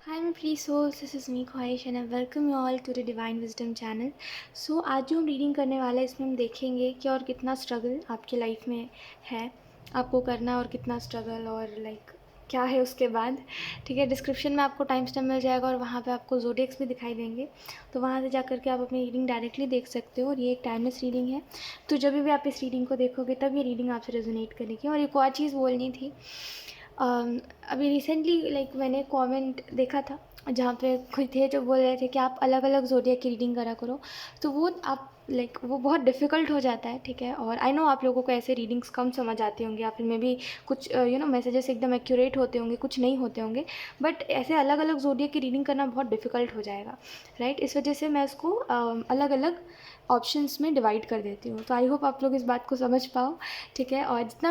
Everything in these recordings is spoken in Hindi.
Hi my free souls, this is me ख्वाहिश and I welcome you all to the Divine Wisdom channel. So आज जो हम रीडिंग करने वाले हैं इसमें हम देखेंगे कि और कितना स्ट्रगल आपके लाइफ में है आपको करना और कितना स्ट्रगल और क्या है उसके बाद। ठीक है, डिस्क्रिप्शन में आपको टाइम स्टैम्प मिल जाएगा और वहाँ पे आपको ज़ोडिएक्स भी दिखाई देंगे, तो वहाँ से जा करके आप अपनी रीडिंग डायरेक्टली देख सकते हो। और ये एक टाइमलेस रीडिंग है, तो जब भी आप इस रीडिंग को देखोगे तब ये रीडिंग आपसे रेजोनेट करेगी। और एक और चीज़ बोलनी थी, अभी रिसेंटली मैंने कमेंट देखा था जहाँ पे कोई थे जो बोल रहे थे कि आप अलग अलग ज़ोडिएक की रीडिंग करा करो, तो वो आप वो बहुत डिफ़िकल्ट हो जाता है। ठीक है, और आई नो आप लोगों को ऐसे रीडिंग्स कम समझ आती होंगी या फिर में भी कुछ मैसेजेस एकदम एक्यूरेट होते होंगे, कुछ नहीं होते होंगे, बट ऐसे अलग अलग ज़ोडिएक की रीडिंग करना बहुत डिफ़िकल्ट हो जाएगा, राइट। इस वजह से मैं इसको अलग अलग ऑप्शंस में डिवाइड कर देती हूँ। तो आई होप आप लोग इस बात को समझ पाओ। ठीक है, और जितना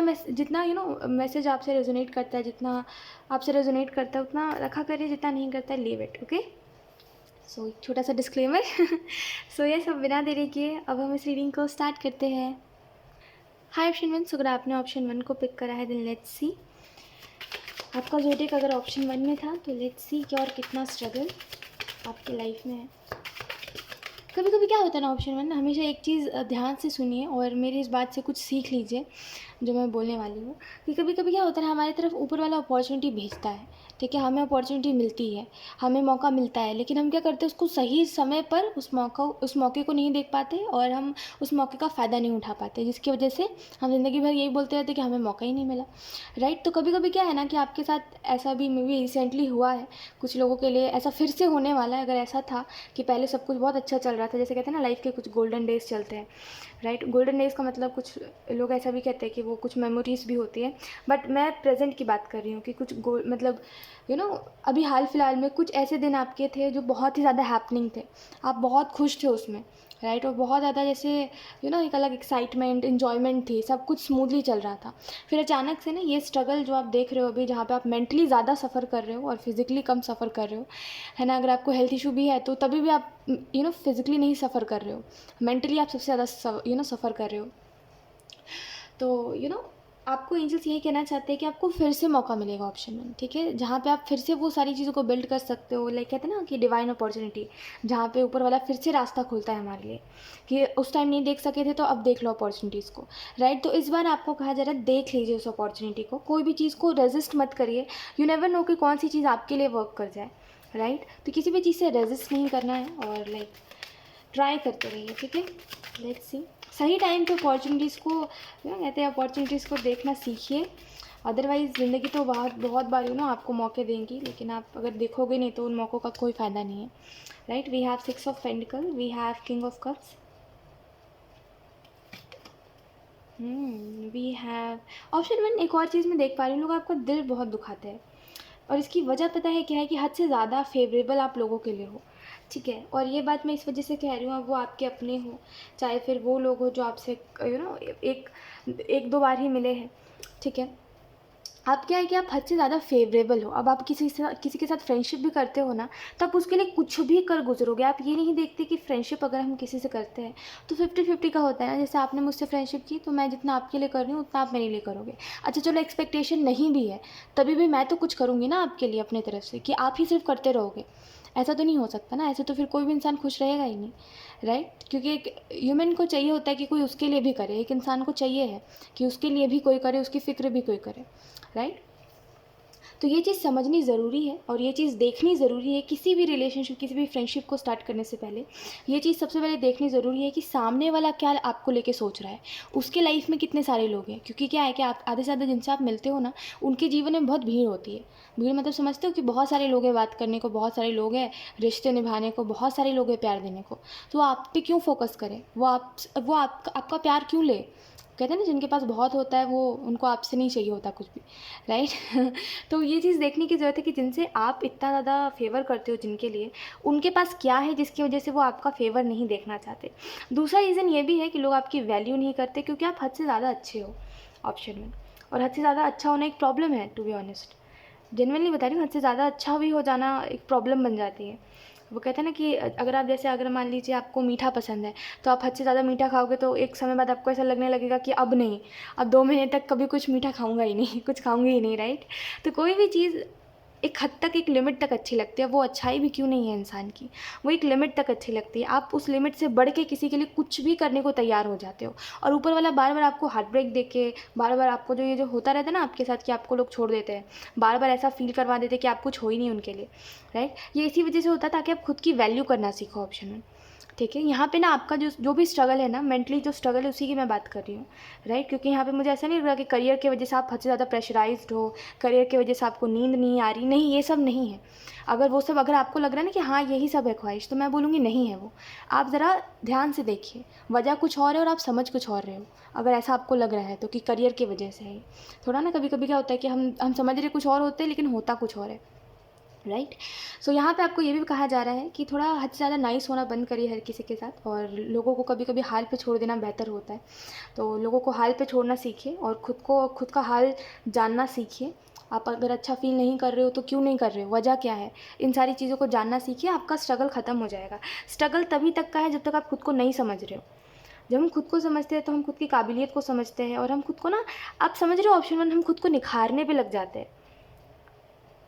मैसेज आपसे रेजोनेट करता है, जितना आपसे रेजोनेट करता है उतना रखा करिए, जितना नहीं करता है लीव इट। ओके, सो एक छोटा सा डिस्क्लेमर। सो ये सब बिना देरी किए अब हम इस रीडिंग को स्टार्ट करते हैं। हाय ऑप्शन वन, अगर आपने ऑप्शन वन को पिक करा है देन लेट्स सी आपका ज़ोडिएक अगर ऑप्शन वन में था तो लेट्स सी क्या और कितना स्ट्रगल आपकी लाइफ में है। कभी कभी क्या होता है ना ऑप्शन वन, हमेशा एक चीज़ ध्यान से सुनिए और मेरी इस बात से कुछ सीख लीजिए जो मैं बोलने वाली हूँ, कि कभी कभी क्या होता है हमारी तरफ ऊपर वाला अपॉर्चुनिटी भेजता है। ठीक है, हमें अपॉर्चुनिटी मिलती है, हमें मौका मिलता है, लेकिन हम क्या करते हैं उसको सही समय पर उस मौके को नहीं देख पाते और हम उस मौके का फ़ायदा नहीं उठा पाते, जिसकी वजह से हम ज़िंदगी भर यही बोलते रहते हैं कि हमें मौका ही नहीं मिला, राइट। तो कभी कभी क्या है ना कि आपके साथ ऐसा भी मे बी रिसेंटली हुआ है, कुछ लोगों के लिए ऐसा फिर से होने वाला है। अगर ऐसा था कि पहले सब कुछ बहुत अच्छा चल रहा था, जैसे कहते हैं ना लाइफ के कुछ गोल्डन डेज चलते हैं, राइट। गोल्डन डेज का मतलब कुछ लोग ऐसा भी कहते हैं कि वो कुछ मेमोरीज भी होती है, बट मैं प्रेजेंट की बात कर रही हूँ कि कुछ मतलब अभी हाल फिलहाल में कुछ ऐसे दिन आपके थे जो बहुत ही ज़्यादा हैपनिंग थे, आप बहुत खुश थे उसमें, राइट। और बहुत ज़्यादा जैसे एक अलग एक्साइटमेंट इन्जॉयमेंट थी, सब कुछ स्मूथली चल रहा था। फिर अचानक से ना ये स्ट्रगल जो आप देख रहे हो अभी, जहाँ पे आप मेंटली ज़्यादा सफ़र कर रहे हो और फिज़िकली कम सफ़र कर रहे हो, है ना। अगर आपको हेल्थ इशू भी है तो तभी भी आप फिज़िकली नहीं सफ़र कर रहे हो, मेंटली आप सबसे ज़्यादा सफ़र कर रहे हो। तो आपको एंजल्स यही कहना चाहते हैं कि आपको फिर से मौका मिलेगा ऑप्शन में, ठीक है, जहाँ पे आप फिर से वो सारी चीज़ों को बिल्ड कर सकते हो। कहते हैं ना कि डिवाइन अपॉर्चुनिटी, जहाँ पे ऊपर वाला फिर से रास्ता खुलता है हमारे लिए, कि उस टाइम नहीं देख सके थे तो अब देख लो अपॉर्चुनिटीज़ को, राइट। तो इस बार आपको कहा जा रहा है देख लीजिए उस अपॉर्चुनिटी को, कोई भी चीज़ को रेजिस्ट मत करिए। यू नेवर नो कि कौन सी चीज़ आपके लिए वर्क कर जाए, राइट। तो किसी भी चीज़ से रेजिस्ट नहीं करना है और ट्राई करते रहिए, ठीक है। लेट्स सी, सही टाइम पे अपॉर्चुनिटीज़ को कहते हैं अपॉर्चुनिटीज़ को देखना सीखिए। अदरवाइज़ ज़िंदगी तो बहुत बार आपको मौके देंगी, लेकिन आप अगर देखोगे नहीं तो उन मौक़ों का कोई फ़ायदा नहीं है, right. We have 6 of pentacle, we have king of cups, we have option one. एक और चीज़ मैं देख पा रही हूँ, लोग आपका दिल बहुत दुखाते हैं और इसकी वजह पता है क्या है, कि हद से ज़्यादा फेवरेबल आप लोगों के लिए हो, ठीक है। और ये बात मैं इस वजह से कह रही हूँ, अब वो आपके अपने हो चाहे फिर वो लोग हो जो आपसे एक एक दो बार ही मिले हैं, ठीक है। आप क्या है कि आप हद से ज़्यादा फेवरेबल हो। अब आप किसी के साथ फ्रेंडशिप भी करते हो ना, तो आप उसके लिए कुछ भी कर गुजरोगे। आप ये नहीं देखते कि फ्रेंडशिप अगर हम किसी से करते हैं तो 50-50 का होता है ना। जैसे आपने मुझसे फ्रेंडशिप की तो मैं जितना आपके लिए कर रही हूँ उतना आप मेरे लिए करोगे। अच्छा चलो एक्सपेक्टेशन नहीं भी है, तभी भी मैं तो कुछ करूँगी ना आपके लिए अपनी तरफ से, कि आप ही सिर्फ करते रहोगे। ऐसा तो नहीं हो सकता ना, ऐसे तो फिर कोई भी इंसान खुश रहेगा ही नहीं, राइट। क्योंकि एक ह्यूमन को चाहिए होता है कि कोई उसके लिए भी करे, एक इंसान को चाहिए है कि उसके लिए भी कोई करे, उसकी फ़िक्र भी कोई करे, राइट। तो ये चीज़ समझनी ज़रूरी है और ये चीज़ देखनी ज़रूरी है किसी भी रिलेशनशिप, किसी भी फ्रेंडशिप को स्टार्ट करने से पहले। ये चीज़ सबसे पहले देखनी ज़रूरी है कि सामने वाला क्या आपको लेके सोच रहा है, उसके लाइफ में कितने सारे लोग हैं। क्योंकि क्या है कि आप आधे से ज़्यादा जिनसे आप मिलते हो ना, उनके जीवन में बहुत भीड़ होती है। भीड़ मतलब समझते हो कि बहुत सारे लोग हैं बात करने को, बहुत सारे लोग हैं रिश्ते निभाने को, बहुत सारे लोग हैं प्यार देने को। तो आप पे क्यों फोकस करें, वो आपका प्यार क्यों ले। कहते हैं ना जिनके पास बहुत होता है वो, उनको आपसे नहीं चाहिए होता कुछ भी, राइट। तो ये चीज़ देखने की ज़रूरत है कि जिनसे आप इतना ज़्यादा फेवर करते हो, जिनके लिए, उनके पास क्या है जिसकी वजह से वो आपका फेवर नहीं देखना चाहते। दूसरा रीज़न ये भी है कि लोग आपकी वैल्यू नहीं करते क्योंकि आप हद से ज़्यादा अच्छे हो, ऑप्शन में। और हद से ज़्यादा अच्छा होना एक प्रॉब्लम है, टू बी ऑनेस्ट। जेनुइनली बता रही हूँ, हद से ज़्यादा अच्छा भी हो जाना एक प्रॉब्लम बन जाती है। वो कहते हैं ना कि अगर मान लीजिए आपको मीठा पसंद है, तो आप हद से ज़्यादा मीठा खाओगे तो एक समय बाद आपको ऐसा लगने लगेगा कि अब नहीं, अब 2 महीने तक कभी कुछ मीठा खाऊंगा ही नहीं, कुछ खाऊंगी ही नहीं, राइट। तो कोई भी चीज़ एक हद तक, एक लिमिट तक अच्छी लगती है। वो अच्छाई भी क्यों नहीं है इंसान की, वो एक लिमिट तक अच्छी लगती है। आप उस लिमिट से बढ़ के किसी के लिए कुछ भी करने को तैयार हो जाते हो, और ऊपर वाला बार बार आपको हार्ट ब्रेक दे के, बार बार आपको जो ये जो होता रहता है ना आपके साथ कि आपको लोग छोड़ देते हैं, बार बार ऐसा फील करवा देते हैं कि आप कुछ हो ही नहीं उनके लिए, राइट। ये इसी वजह से होता है ताकि आप खुद की वैल्यू करना सीखो ऑप्शन में, ठीक है। यहाँ पे ना आपका जो भी स्ट्रगल है ना, मेंटली जो स्ट्रगल है उसी की मैं बात कर रही हूँ, राइट। क्योंकि यहाँ पे मुझे ऐसा नहीं लग रहा कि करियर की वजह से आप हद से ज़्यादा प्रेशराइज्ड हो, करियर की वजह से आपको नींद नहीं आ रही, नहीं, ये सब नहीं है। अगर वो सब, अगर आपको लग रहा है ना कि हाँ यही सब है ख्वाहिश, तो मैं बोलूँगी नहीं है वो। आप ज़रा ध्यान से देखिए, वजह कुछ और है और आप समझ कुछ और रहे हो। अगर ऐसा आपको लग रहा है तो कि करियर की वजह से है, थोड़ा ना कभी कभी क्या होता है कि हम समझ रहे कुछ और होते हैं लेकिन होता कुछ और है, राइट। सो यहाँ पे आपको ये भी कहा जा रहा है कि थोड़ा हद से ज़्यादा नाइस होना बंद करिए हर किसी के साथ, और लोगों को कभी कभी हाल पे छोड़ देना बेहतर होता है। तो लोगों को हाल पे छोड़ना सीखिए और खुद का हाल जानना सीखिए। आप अगर अच्छा फील नहीं कर रहे हो तो क्यों नहीं कर रहे हो, वजह क्या है, इन सारी चीज़ों को जानना सीखिए। आपका स्ट्रगल ख़त्म हो जाएगा। स्ट्रगल तभी तक का है जब तक आप खुद को नहीं समझ रहे हो। जब हम खुद को समझते हैं तो हम खुद की काबिलियत को समझते हैं, और हम खुद को ना, आप समझ रहे हो ऑप्शन 1, हम खुद को निखारने पे लग जाते हैं।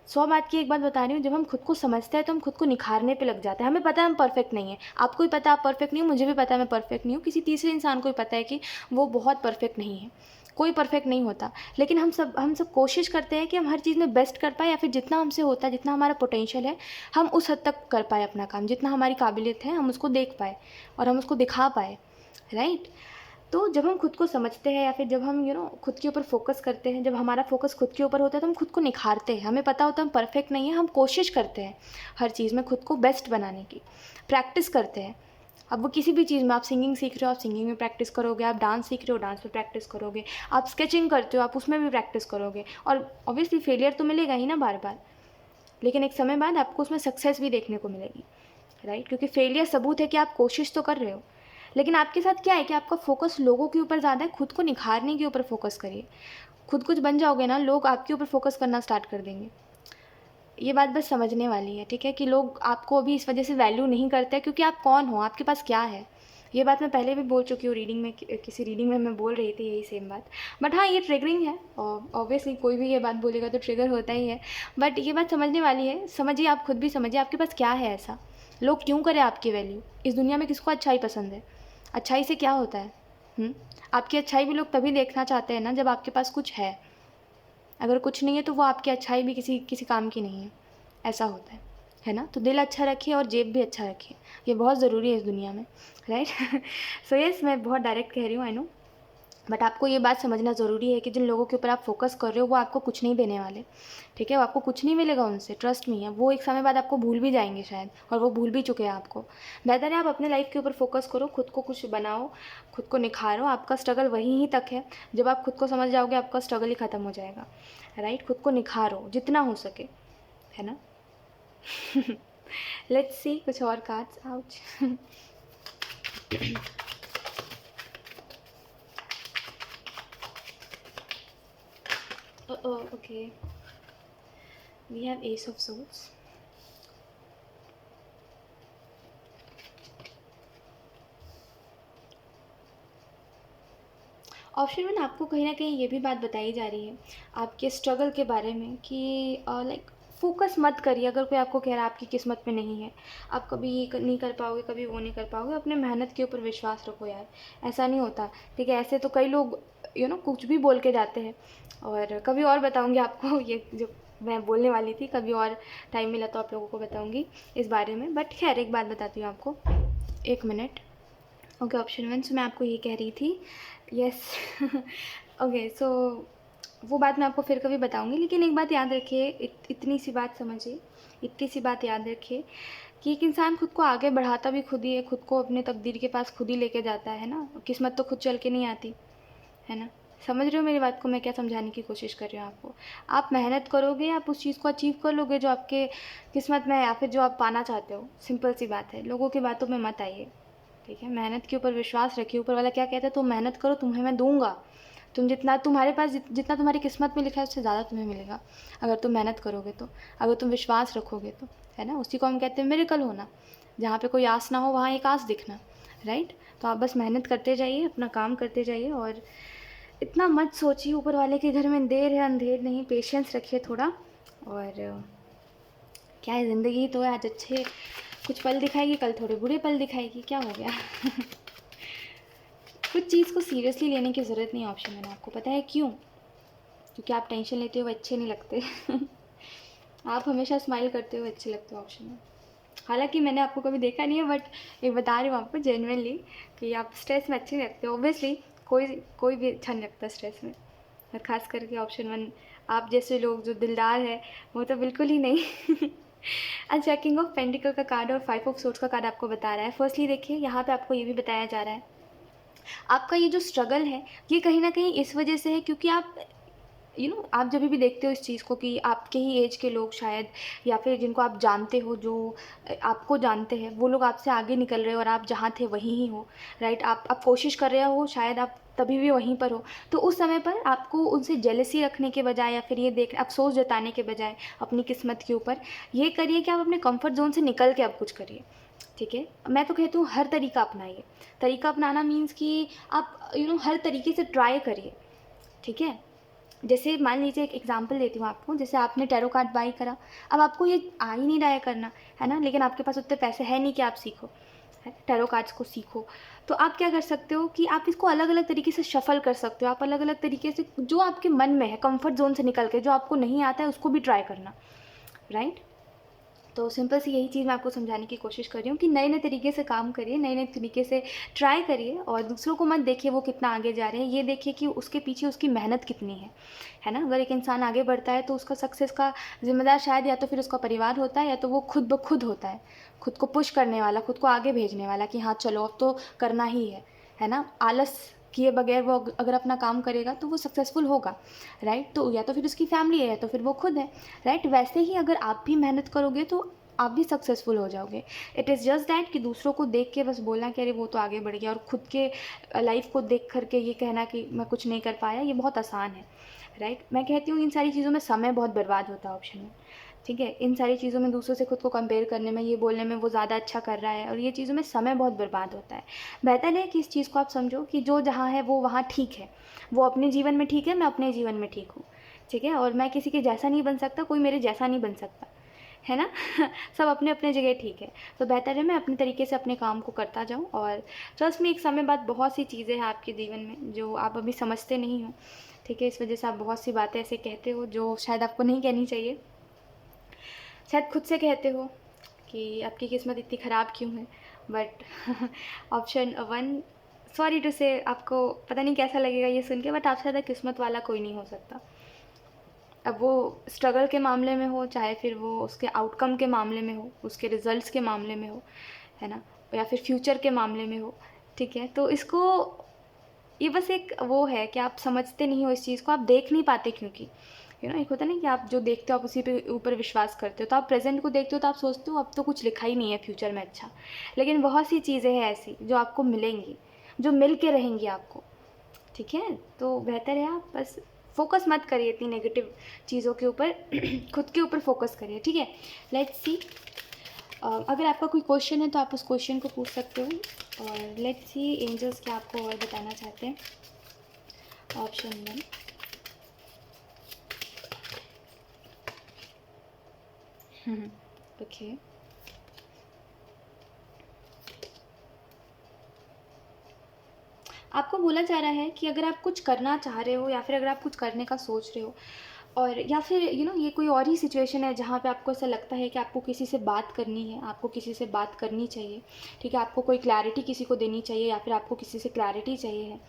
100 बात की एक बात बता रही हूँ, जब हम खुद को समझते हैं तो हम खुद को निखारने पे लग जाते हैं। हमें पता है हम परफेक्ट नहीं है, आपको भी पता है आप परफेक्ट नहीं हो, मुझे भी पता है मैं परफेक्ट नहीं हूँ, किसी तीसरे इंसान को भी पता है कि वो बहुत परफेक्ट नहीं है। कोई परफेक्ट नहीं होता, लेकिन हम सब कोशिश करते हैं कि हम हर चीज़ में बेस्ट कर पाए, या फिर जितना हमसे होता है, जितना हमारा पोटेंशियल है, हम उस हद तक कर पाए अपना काम, जितना हमारी काबिलियत है हम उसको देख पाए और हम उसको दिखा पाए, राइट। तो जब हम खुद को समझते हैं, या फिर जब हम खुद के ऊपर फोकस करते हैं, जब हमारा फोकस खुद के ऊपर होता है, तो हम खुद को निखारते हैं। हमें पता होता है हम परफेक्ट नहीं है, हम कोशिश करते हैं हर चीज़ में खुद को बेस्ट बनाने की, प्रैक्टिस करते हैं। अब वो किसी भी चीज़ में, आप सिंगिंग सीख रहे हो, आप सिंगिंग में प्रैक्टिस करोगे, आप डांस सीख रहे हो, डांस में प्रैक्टिस करोगे, आप स्केचिंग करते हो, आप उसमें भी प्रैक्टिस करोगे, और ऑब्वियसली फेलियर तो मिलेगा ही ना बार बार, लेकिन एक समय बाद आपको उसमें सक्सेस भी देखने को मिलेगी, राइट। क्योंकि फेलियर सबूत है कि आप कोशिश तो कर रहे हो। लेकिन आपके साथ क्या है कि आपका फोकस लोगों के ऊपर ज़्यादा है, खुद को निखारने के ऊपर फोकस करिए। खुद कुछ बन जाओगे ना, लोग आपके ऊपर फोकस करना स्टार्ट कर देंगे। ये बात बस समझने वाली है, ठीक है, कि लोग आपको अभी इस वजह से वैल्यू नहीं करते क्योंकि आप कौन हो, आपके पास क्या है। ये बात मैं पहले भी बोल चुकी हूँ रीडिंग में, किसी रीडिंग में मैं बोल रही थी यही सेम बात। बट हाँ, ये ट्रिगरिंग है, ऑब्वियसली कोई भी ये बात बोलेगा तो ट्रिगर होता ही है। बट ये बात समझने वाली है, समझिए, आप खुद भी समझिए आपके पास क्या है ऐसा। लोग क्यों करें आपकी वैल्यू। इस दुनिया में किसको अच्छाई पसंद है, अच्छाई से क्या होता है? आपकी अच्छाई भी लोग तभी देखना चाहते हैं ना जब आपके पास कुछ है। अगर कुछ नहीं है तो वो आपकी अच्छाई भी किसी किसी काम की नहीं है, ऐसा होता है ना। तो दिल अच्छा रखिए और जेब भी अच्छा रखिए, ये बहुत ज़रूरी है इस दुनिया में, राइट। सो यस, मैं बहुत डायरेक्ट कह रही हूँ, आई नो, बट आपको ये बात समझना ज़रूरी है कि जिन लोगों के ऊपर आप फोकस कर रहे हो वो आपको कुछ नहीं देने वाले, ठीक है। वो आपको कुछ नहीं मिलेगा उनसे, ट्रस्ट मी है। वो एक समय बाद आपको भूल भी जाएंगे शायद, और वो भूल भी चुके हैं आपको। बेहतर है आप अपने लाइफ के ऊपर फोकस करो, खुद को कुछ बनाओ, खुद को निखारो। आपका स्ट्रगल वहीं ही तक है, जब आप खुद को समझ जाओगे आपका स्ट्रगल ही ख़त्म हो जाएगा, राइट। खुद को निखारो जितना हो सके, है ना। लेट्स सी कुछ और cards out. Oh, okay. We have Ace of Swords. Option में आपको कहीं ना कहीं ये भी बात बताई जा रही है आपके स्ट्रगल के बारे में कि लाइक फोकस मत करिए। अगर कोई आपको कह रहा है आपकी किस्मत में नहीं है, आप कभी ये नहीं कर पाओगे, कभी वो नहीं कर पाओगे, अपने मेहनत के ऊपर विश्वास रखो यार। ऐसा नहीं होता, ठीक है। ऐसे तो कई लोग कुछ भी बोल के जाते हैं, और कभी और बताऊँगी आपको ये जो मैं बोलने वाली थी, कभी और टाइम मिला तो आप लोगों को बताऊँगी इस बारे में। बट खैर एक बात बताती हूँ आपको, एक मिनट। ओके, ऑप्शन 1, सो मैं आपको ये कह रही थी, यस। ओके, सो वो बात मैं आपको फिर कभी बताऊंगी, लेकिन एक बात याद रखिए, इतनी सी बात समझिए, इतनी सी बात याद रखिए कि एक इंसान खुद को आगे बढ़ाता भी खुद ही है, खुद को अपने तकदीर के पास खुद ही लेके जाता है ना। किस्मत तो खुद चल के नहीं आती, है ना। समझ रहे हो मेरी बात को, मैं क्या समझाने की कोशिश कर रही हूँ आपको। आप मेहनत करोगे, आप उस चीज़ को अचीव कर लोगे जो आपके किस्मत में है, या फिर जो आप पाना चाहते हो। सिंपल सी बात है, लोगों की बातों में मत आइए, ठीक है। मेहनत के ऊपर विश्वास रखिए। ऊपर वाला क्या कहता है, तुम मेहनत करो, तुम्हें मैं दूंगा। तुम जितना तुम्हारे पास जितना तुम्हारी किस्मत में लिखा है उससे ज़्यादा तुम्हें मिलेगा, अगर तुम मेहनत करोगे तो, अगर तुम विश्वास रखोगे तो, है ना। उसी को हम कहते हैं मिरेकल होना। जहाँ पे कोई आस ना हो वहाँ एक आस दिखना, राइट। तो आप बस मेहनत करते जाइए, अपना काम करते जाइए, और इतना मत सोचिए ऊपर वाले के घर में देर है अंधेर नहीं। पेशेंस रखिए थोड़ा, और क्या है, ज़िंदगी तो है, आज अच्छे कुछ पल दिखाएगी, कल थोड़े बुरे पल दिखाएगी, क्या हो गया। कुछ चीज़ को सीरियसली लेने की ज़रूरत नहीं है ऑप्शन में, आपको पता है क्यों? क्योंकि आप टेंशन लेते हो अच्छे नहीं लगते। आप हमेशा स्माइल करते हो अच्छे लगते हो ऑप्शन में। हालांकि मैंने आपको कभी देखा नहीं है, बट एक बता रही हूँ आपको जेन्युइनली कि आप स्ट्रेस में अच्छे नहीं लगते हो। ऑब्वियसली कोई भी अच्छा नहीं लगता स्ट्रेस में, और ख़ास करके ऑप्शन 1 आप जैसे लोग जो दिलदार है वो तो बिल्कुल ही नहीं। अच्छा, किंग ऑफ पेंटिकल का कार्ड और 5 ऑफ सोर्ड्स का कार्ड आपको बता रहा है। फर्स्टली देखिए, यहाँ पे आपको ये भी बताया जा रहा है, आपका ये जो स्ट्रगल है ये कहीं ना कहीं इस वजह से है क्योंकि आप आप जब भी देखते हो इस चीज़ को कि आपके ही एज के लोग शायद, या फिर जिनको आप जानते हो, जो आपको जानते हैं, वो लोग आपसे आगे निकल रहे हो और आप जहाँ थे वहीं ही हो, राइट। आप कोशिश कर रहे हो, शायद आप तभी भी वहीं पर हो। तो उस समय पर आपको उनसे जेलसी रखने के बजाय, या फिर ये देख अफसोस जताने के बजाय अपनी किस्मत के ऊपर, ये करिए कि आप अपने कंफर्ट जोन से निकल के अब कुछ करिए। ठीक है, मैं तो कहती हूँ हर तरीका अपनाइए। तरीका अपनाना मीन्स कि आप हर तरीके से ट्राई करिए। ठीक है, जैसे मान लीजिए एक एग्जांपल देती हूँ आपको, जैसे आपने टैरो कार्ड बाई करा, अब आपको ये आ ही नहीं रहा है करना, है ना, लेकिन आपके पास उतने पैसे है नहीं कि आप सीखो, है टैरो कार्ड्स को सीखो। तो आप क्या कर सकते हो कि आप इसको अलग अलग तरीके से शफल कर सकते हो। आप अलग अलग तरीके से जो आपके मन में है, कंफर्ट जोन से निकल के जो आपको नहीं आता है उसको भी ट्राई करना, राइट। तो सिंपल सी यही चीज़ मैं आपको समझाने की कोशिश कर रही हूँ कि नए नए तरीके से काम करिए, नए नए तरीके से ट्राई करिए, और दूसरों को मत देखिए वो कितना आगे जा रहे हैं, ये देखिए कि उसके पीछे उसकी मेहनत कितनी है ना। अगर एक इंसान आगे बढ़ता है तो उसका सक्सेस का जिम्मेदार शायद या तो फिर उसका परिवार होता है, या तो वो खुद ब खुद होता है, खुद को पुश करने वाला, खुद को आगे भेजने वाला कि हाँ चलो अब तो करना ही है ना। आलस किए बगैर वो अगर अपना काम करेगा तो वो सक्सेसफुल होगा, राइट। तो या तो फिर उसकी फैमिली है, या तो फिर वो खुद है, राइट। वैसे ही अगर आप भी मेहनत करोगे तो आप भी सक्सेसफुल हो जाओगे। इट इज़ जस्ट दैट कि दूसरों को देख के बस बोलना कि अरे वो तो आगे बढ़ गया, और खुद के लाइफ को देख करके ये कहना कि मैं कुछ नहीं कर पाया, ये बहुत आसान है, राइट। मैं कहती हूँ इन सारी चीज़ों में समय बहुत बर्बाद होता है ऑप्शन में। ठीक है, इन सारी चीज़ों में दूसरों से खुद को कंपेयर करने में, ये बोलने में वो ज़्यादा अच्छा कर रहा है, और ये चीज़ों में समय बहुत बर्बाद होता है। बेहतर है कि इस चीज़ को आप समझो कि जो जहाँ है वो वहाँ ठीक है, वो अपने जीवन में ठीक है, मैं अपने जीवन में ठीक हूँ। ठीक है, और मैं किसी के जैसा नहीं बन सकता, कोई मेरे जैसा नहीं बन सकता, है ना। सब अपने अपने जगह ठीक है। तो बेहतर है मैं अपने तरीके से अपने काम को करता जाऊँ, और ट्रस्ट में एक समय बाद बहुत सी चीज़ें हैं आपके जीवन में जो आप अभी समझते नहीं हो। ठीक है, इस वजह से आप बहुत सी बातें ऐसे कहते हो जो शायद आपको नहीं कहनी चाहिए, शायद खुद से कहते हो कि आपकी किस्मत इतनी ख़राब क्यों है। बट ऑप्शन 1, सॉरी टू से, आपको पता नहीं कैसा लगेगा ये सुन के, बट आपसे ज़्यादा किस्मत वाला कोई नहीं हो सकता। अब वो स्ट्रगल के मामले में हो, चाहे फिर वो उसके आउटकम के मामले में हो, उसके रिजल्ट्स के मामले में हो, है ना, या फिर फ्यूचर के मामले में हो। ठीक है, तो इसको, ये बस एक वो है कि आप समझते नहीं हो इस चीज़ को, आप देख नहीं पाते, क्योंकि एक होता है ना कि आप जो देखते हो आप उसी पे ऊपर विश्वास करते हो। तो आप प्रेजेंट को देखते हो तो आप सोचते हो अब तो कुछ लिखा ही नहीं है फ्यूचर में अच्छा, लेकिन बहुत सी चीज़ें हैं ऐसी जो आपको मिलेंगी, जो मिल के रहेंगी आपको। ठीक है, तो बेहतर है आप बस फोकस मत करिए इतनी नेगेटिव चीज़ों के ऊपर, खुद के ऊपर फोकस करिए। ठीक है, लेट्स सी, अगर आपका कोई क्वेश्चन है तो आप उस क्वेश्चन को पूछ सकते हो, और लेट्स सी एंजल्स क्या आपको और बताना चाहते हैं। ऑप्शन 1, ओके, आपको बोला जा रहा है कि अगर आप कुछ करना चाह रहे हो, या फिर अगर आप कुछ करने का सोच रहे हो, और या फिर ये कोई और ही सिचुएशन है जहाँ पे आपको ऐसा लगता है कि आपको किसी से बात करनी है, आपको किसी से बात करनी चाहिए। ठीक है, आपको कोई क्लैरिटी किसी को देनी चाहिए, या फिर आपको किसी से क्लैरिटी चाहिए है,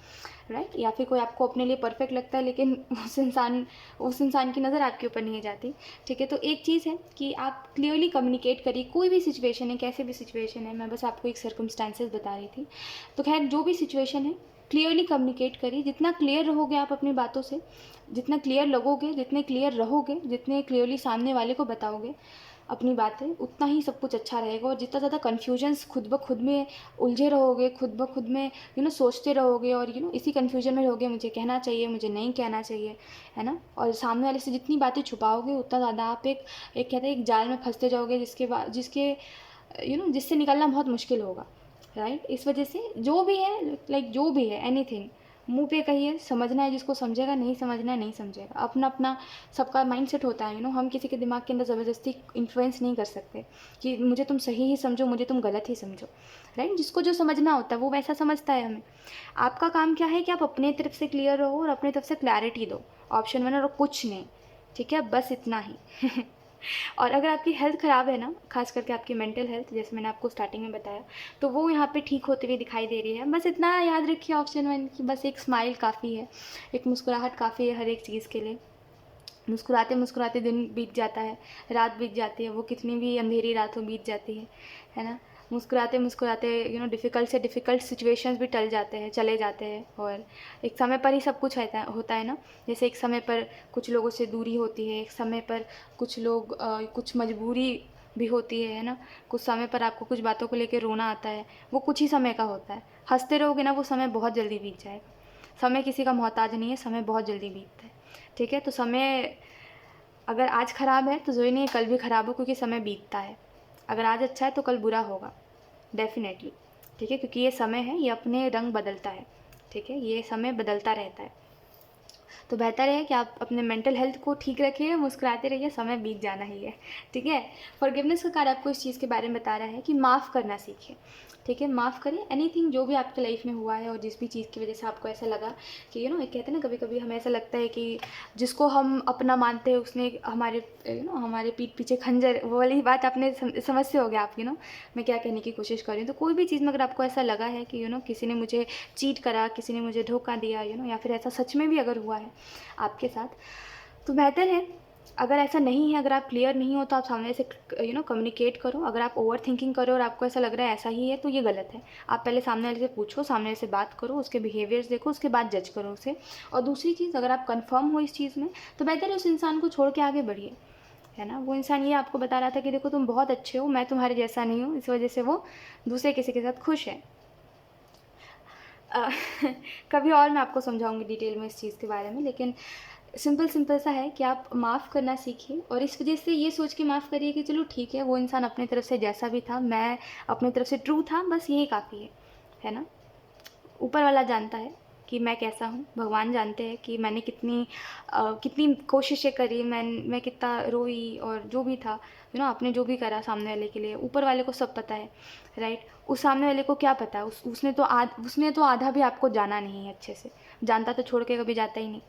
राइट। या फिर कोई आपको अपने लिए परफेक्ट लगता है, लेकिन उस इंसान की नज़र आपके ऊपर नहीं जाती। ठीक है, तो एक चीज़ है कि आप क्लियरली कम्युनिकेट करिए, कोई भी सिचुएशन है, कैसे भी सिचुएशन है, मैं बस आपको एक सर्कमस्टांसेस बता रही थी। तो खैर जो भी सिचुएशन है, क्लियरली कम्युनिकेट करिए। जितना क्लियर रहोगे आप अपनी बातों से, जितना क्लियर लगोगे, जितने क्लियर रहोगे, जितने क्लियरली सामने वाले को बताओगे अपनी बातें, उतना ही सब कुछ अच्छा रहेगा। और जितना ज़्यादा कन्फ्यूजन्स खुद ब खुद में उलझे रहोगे, खुद ब खुद में सोचते रहोगे, और इसी कन्फ्यूजन में रहोगे, मुझे कहना चाहिए, मुझे नहीं कहना चाहिए, है ना, और सामने वाले से जितनी बातें छुपाओगे उतना ज़्यादा आप एक कहते हैं एक जाल में फंसते जाओगे, जिससे निकलना बहुत मुश्किल होगा, राइट। इस वजह से जो भी है, जो भी है, एनीथिंग, मुंह पे कहिए, समझना है जिसको समझेगा, नहीं समझना है नहीं समझेगा। अपना अपना सबका माइंडसेट होता है, हम किसी के दिमाग के अंदर ज़बरदस्ती इन्फ्लुएंस नहीं कर सकते कि मुझे तुम सही ही समझो, मुझे तुम गलत ही समझो, राइट। जिसको जो समझना होता है वो वैसा समझता है हमें। आपका काम क्या है कि आप अपने तरफ से क्लियर रहो और अपनी तरफ से क्लैरिटी दो, ऑप्शन 1 और कुछ नहीं, ठीक है, बस इतना ही। और अगर आपकी हेल्थ ख़राब है ना, खास करके आपकी मेंटल हेल्थ, जैसे मैंने आपको स्टार्टिंग में बताया, तो वो यहाँ पे ठीक होते हुए दिखाई दे रही है, बस इतना याद रखिए ऑप्शन 1 की, बस एक स्माइल काफ़ी है, एक मुस्कुराहट काफ़ी है हर एक चीज़ के लिए। मुस्कुराते मुस्कुराते दिन बीत जाता है, रात बीत जाती है, वो कितनी भी अंधेरी रात हो बीत जाती है ना। मुस्कुराते मुस्कुराते डिफ़िकल्ट से डिफ़िकल्ट सिचुएशंस भी टल जाते हैं, चले जाते हैं, और एक समय पर ही सब कुछ होता है ना। जैसे एक समय पर कुछ लोगों से दूरी होती है, एक समय पर कुछ लोग कुछ मजबूरी भी होती है ना। कुछ समय पर आपको कुछ बातों को लेकर रोना आता है, वो कुछ ही समय का होता है। हंसते रहोगे ना, वो समय बहुत जल्दी बीत जाएगा। समय किसी का मोहताज नहीं है, समय बहुत जल्दी बीतता है, ठीक है। तो समय अगर आज ख़राब है तो ज़रूरी नहीं है कल भी ख़राब हो, क्योंकि समय बीतता है। अगर आज अच्छा है तो कल बुरा होगा, डेफिनेटली, ठीक है, क्योंकि ये समय है, ये अपने रंग बदलता है, ठीक है, ये समय बदलता रहता है। तो बेहतर है कि आप अपने मेंटल हेल्थ को ठीक रखिए, मुस्कुराते रहिए, समय बीत जाना ही है, ठीक है। फॉरगिवनेस का कार्य आपको इस चीज़ के बारे में बता रहा है कि माफ़ करना सीखिए, ठीक है। माफ़ करिए एनीथिंग जो भी आपकी लाइफ में हुआ है, और जिस भी चीज़ की वजह से आपको ऐसा लगा कि एक कहते हैं ना, कभी कभी हमें ऐसा लगता है कि जिसको हम अपना मानते हैं उसने हमारे हमारे पीठ पीछे खंजर, वो वाली बात आपने समझ से हो गया आप, मैं क्या कहने की कोशिश कर रही हूँ। तो कोई भी चीज़ में अगर आपको ऐसा लगा है कि किसी ने मुझे चीट करा, किसी ने मुझे धोखा दिया, या फिर ऐसा सच में भी अगर हुआ है आपके साथ, तो बेहतर है, अगर ऐसा नहीं है, अगर आप क्लियर नहीं हो, तो आप सामने से कम्युनिकेट करो। अगर आप ओवर थिंकिंग करो और आपको ऐसा लग रहा है ऐसा ही है, तो ये गलत है। आप पहले सामने वाले से पूछो, सामने वाले से बात करो, उसके बिहेवियर्स देखो, उसके बाद जज करो उसे। और दूसरी चीज़, अगर आप कंफर्म हो इस चीज़ में, तो बेहतर है उस इंसान को छोड़ के आगे बढ़िए, है ना। वो इंसान ये आपको बता रहा था कि देखो तुम बहुत अच्छे हो, मैं तुम्हारे जैसा नहीं हूँ, इस वजह से वो दूसरे किसी के साथ खुश है। कभी और मैं आपको समझाऊंगी डिटेल में इस चीज़ के बारे में, लेकिन सिंपल सा है कि आप माफ़ करना सीखिए, और इस वजह से ये सोच के माफ़ करिए कि चलो ठीक है, वो इंसान अपनी तरफ से जैसा भी था, मैं अपनी तरफ से ट्रू था, बस यही काफ़ी है ना। ऊपर वाला जानता है कि मैं कैसा हूँ, भगवान जानते हैं कि मैंने कितनी कोशिशें करी, मैं कितना रोई, और जो भी था आपने जो भी करा सामने वाले के लिए, ऊपर वाले को सब पता है, राइट। उस सामने वाले को क्या पता है, उसने तो आधा भी आपको जाना नहीं है अच्छे से, जानता तो छोड़ के कभी जाता ही नहीं,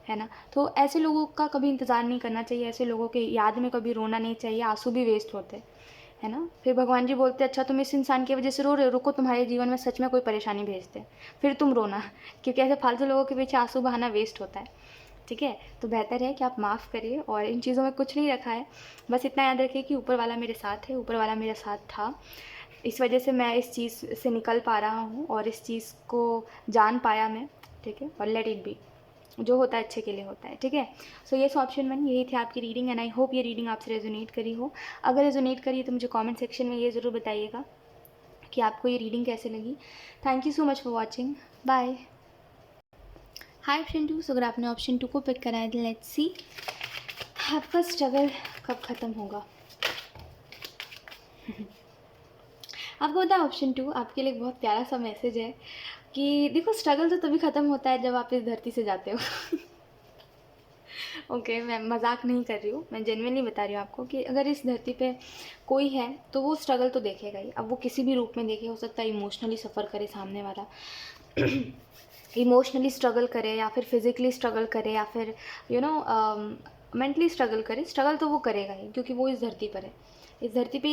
है ना। तो ऐसे लोगों का कभी इंतज़ार नहीं करना चाहिए, ऐसे लोगों के याद में कभी रोना नहीं चाहिए, आंसू भी वेस्ट होते, है ना। फिर भगवान जी बोलते अच्छा तुम इस इंसान की वजह से रो रहे हो, रुको तुम्हारे जीवन में सच में कोई परेशानी भेजते हैं, फिर तुम रोना, क्योंकि ऐसे फालतू लोगों के पीछे आंसू बहाना वेस्ट होता है, ठीक है। तो बेहतर है कि आप माफ़ करिए, और इन चीज़ों में कुछ नहीं रखा है, बस इतना याद रखिए कि ऊपर वाला मेरे साथ है, ऊपर वाला मेरे साथ था, इस वजह से मैं इस चीज़ से निकल पा रहा हूँ, और इस चीज़ को जान पाया मैं, ठीक है। और लेट इट बी, जो होता है अच्छे के लिए होता है, ठीक है। सो ये ऑप्शन 1 यही थी आपकी रीडिंग, एंड आई होप ये रीडिंग आपसे रेजोनेट करी हो। अगर रेजोनेट करी तो मुझे कमेंट सेक्शन में ये ज़रूर बताइएगा कि आपको ये रीडिंग कैसे लगी। Thank you so much for watching, bye. Hi option 2, so अगर आपने ऑप्शन 2 को पिक करा है, लेट्स सी आपका स्ट्रगल कब ख़त्म होगा। आपको पता है ऑप्शन 2 आपके लिए एक बहुत प्यारा सा मैसेज है कि देखो स्ट्रगल तो तभी ख़त्म होता है जब आप इस धरती से जाते हो। ओके, मैं मजाक नहीं कर रही हूँ, मैं जेन्युइनली बता रही हूँ आपको कि अगर इस धरती पे कोई है तो वो स्ट्रगल तो देखेगा ही। अब वो किसी भी रूप में देखे, हो सकता है इमोशनली सफ़र करे सामने वाला, इमोशनली स्ट्रगल करे, या फिर फिज़िकली स्ट्रगल करे, या फिर मेंटली स्ट्रगल करे, स्ट्रगल तो वो करेगा ही, क्योंकि वो इस धरती पर है। इस धरती पे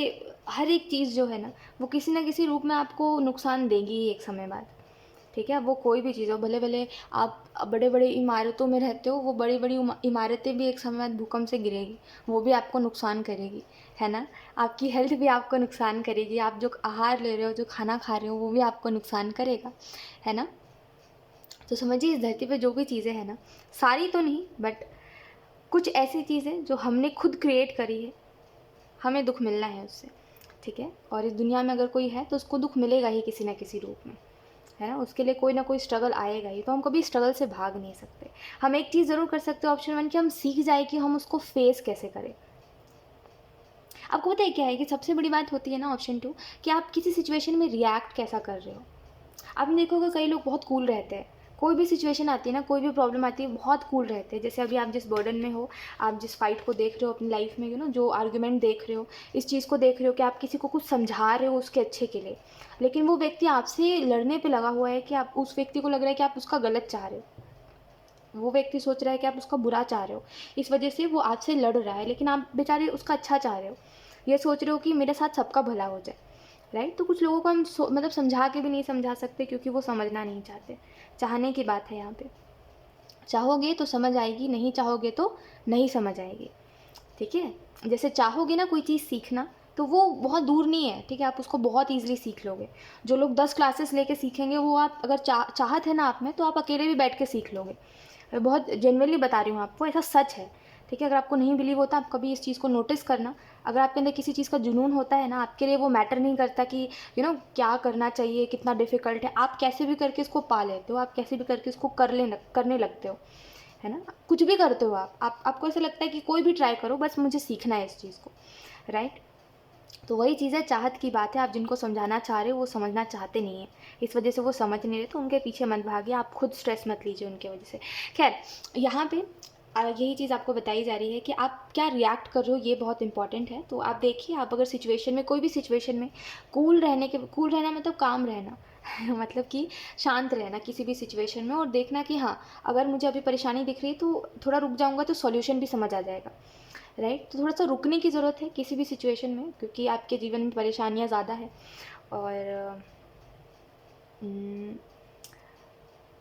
हर एक चीज़ जो है ना, वो किसी ना किसी रूप में आपको नुकसान देगी ही एक समय बाद, ठीक है। वो कोई भी चीज़ हो, भले भले आप बड़े बड़े इमारतों में रहते हो, वो बड़ी बड़ी इमारतें भी एक समय बाद भूकंप से गिरेगी, वो भी आपको नुकसान करेगी, है ना। आपकी हेल्थ भी आपको नुकसान करेगी, आप जो आहार ले रहे हो, जो खाना खा रहे हो, वो भी आपको नुकसान करेगा, है ना। तो समझिए इस धरती पे जो भी चीज़ें हैं ना, सारी तो नहीं बट कुछ ऐसी चीज़ें जो हमने खुद क्रिएट करी है, हमें दुख मिलना है उससे, ठीक है। और इस दुनिया में अगर कोई है तो उसको दुख मिलेगा ही किसी ना किसी रूप में, है ना। उसके लिए कोई ना कोई स्ट्रगल आएगा ही, तो हम कभी स्ट्रगल से भाग नहीं सकते। हम एक चीज़ ज़रूर कर सकते हो ऑप्शन 1 कि हम सीख जाए कि हम उसको फेस कैसे करें। आपको पता है क्या है कि सबसे बड़ी बात होती है ना ऑप्शन 2 कि आप किसी सिचुएशन में रिएक्ट कैसा कर रहे हो। आपने देखोगे कई लोग बहुत कूल रहते हैं, कोई भी सिचुएशन आती है ना, कोई भी प्रॉब्लम आती है, बहुत कूल रहते हैं। जैसे अभी आप जिस बर्डन में हो, आप जिस फाइट को देख रहे हो अपनी लाइफ में, जो आर्ग्यूमेंट देख रहे हो, इस चीज़ को देख रहे हो कि आप किसी को कुछ समझा रहे हो उसके अच्छे के लिए, लेकिन वो व्यक्ति आपसे लड़ने पे लगा हुआ है कि आप उस व्यक्ति को लग रहा है कि आप उसका गलत चाह रहे हो, वो व्यक्ति सोच रहा है कि आप उसका बुरा चाह रहे हो, इस वजह से वो आपसे लड़ रहा है, लेकिन आप बेचारे उसका अच्छा चाह रहे हो, ये सोच रहे हो कि मेरे साथ सबका भला हो जाए, राइट। तो कुछ लोगों को हम मतलब समझा के भी नहीं समझा सकते, क्योंकि वो समझना नहीं चाहते। चाहने की बात है यहाँ पे, चाहोगे तो समझ आएगी, नहीं चाहोगे तो नहीं समझ आएगी, ठीक है। जैसे चाहोगे ना कोई चीज़ सीखना, तो वो बहुत दूर नहीं है, ठीक है, आप उसको बहुत ईजिली सीख लोगे। जो लोग 10 क्लासेस लेके सीखेंगे, वो आप अगर चाहत है ना आप में, तो आप अकेले भी बैठ के सीख लोगे। मैं बहुत जेन्युइनली बता रही हूँ आपको, ऐसा सच है, ठीक है। अगर आपको नहीं बिलीव होता, आप कभी इस चीज़ को नोटिस करना। अगर आपके अंदर किसी चीज़ का जुनून होता है ना, आपके लिए वो मैटर नहीं करता कि क्या करना चाहिए, कितना डिफ़िकल्ट है, आप कैसे भी करके इसको पा लेते हो, आप कैसे भी करके इसको करने लगते हो, है ना। कुछ भी करते हो आपको ऐसा लगता है कि कोई भी ट्राई करो, बस मुझे सीखना है इस चीज़ को, राइट। तो वही चीज़ है, चाहत की बात है। आप जिनको समझाना चाह रहे हो वो समझना चाहते नहीं हैं, इस वजह से वो समझ नहीं रहे, तो उनके पीछे मत भागिए, आप खुद स्ट्रेस मत लीजिए उनके वजह से। खैर, यहाँ पे यही चीज़ आपको बताई जा रही है कि आप क्या रिएक्ट कर रहे हो, ये बहुत इंपॉर्टेंट है। तो आप देखिए, आप अगर सिचुएशन में, कोई भी सिचुएशन में कूल रहना मतलब काम रहना मतलब कि शांत रहना किसी भी सिचुएशन में, और देखना कि हाँ, अगर मुझे अभी परेशानी दिख रही है तो थोड़ा रुक जाऊँगा तो सॉल्यूशन भी समझ आ जाएगा, राइट। तो थोड़ा सा रुकने की ज़रूरत है किसी भी सिचुएशन में, क्योंकि आपके जीवन में परेशानियाँ ज़्यादा है। और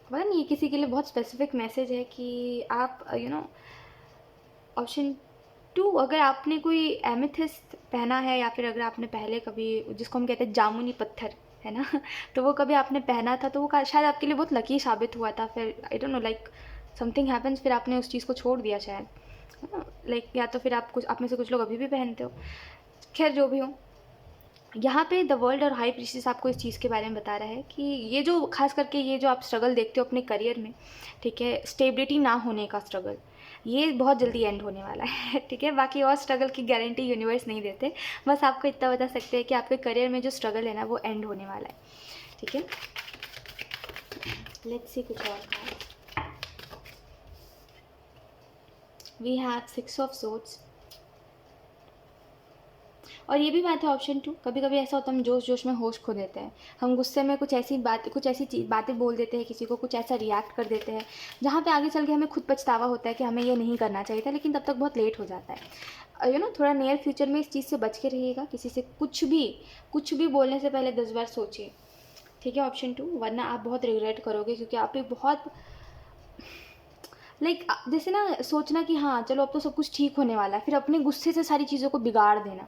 पता नहीं, किसी के लिए बहुत स्पेसिफिक मैसेज है कि आप ऑप्शन 2, अगर आपने कोई एमेथिस्ट पहना है, या फिर अगर आपने पहले कभी, जिसको हम कहते हैं जामुनी पत्थर, है ना तो वो कभी आपने पहना था, तो वो शायद आपके लिए बहुत लकी साबित हुआ था। फिर I don't know, like something happens, फिर आपने उस चीज़ को छोड़ दिया शायद, है ना। लाइक या तो फिर आप में से कुछ लोग अभी भी पहनते हो। खैर, जो भी हो, यहाँ पे द वर्ल्ड और हाई प्रीस्टेस आपको इस चीज़ के बारे में बता रहा है कि ये जो खास करके ये जो आप स्ट्रगल देखते हो अपने करियर में, ठीक है, स्टेबिलिटी ना होने का स्ट्रगल, ये बहुत जल्दी एंड होने वाला है, ठीक है। बाकी और स्ट्रगल की गारंटी यूनिवर्स नहीं देते, बस आपको इतना बता सकते हैं कि आपके करियर में जो स्ट्रगल है ना, वो एंड होने वाला है, ठीक है। लेट्स सी कुछ और card. We have 6 of swords, और ये भी बात है ऑप्शन 2, कभी कभी ऐसा होता है हम जोश जोश में होश खो देते हैं, हम गुस्से में कुछ ऐसी बातें बोल देते हैं, किसी को कुछ ऐसा रिएक्ट कर देते हैं जहाँ पे आगे चल के हमें खुद पछतावा होता है कि हमें ये नहीं करना चाहिए था, लेकिन तब तक बहुत लेट हो जाता है। थोड़ा नियर फ्यूचर में इस चीज़ से बच के रहिएगा, किसी से कुछ भी बोलने से पहले 10 बार सोचिए, ठीक है, ऑप्शन 2, वरना आप बहुत रिग्रेट करोगे, क्योंकि आप एक बहुत जैसे ना सोचना कि हाँ चलो अब तो सब कुछ ठीक होने वाला है, फिर अपने गुस्से से सारी चीज़ों को बिगाड़ देना,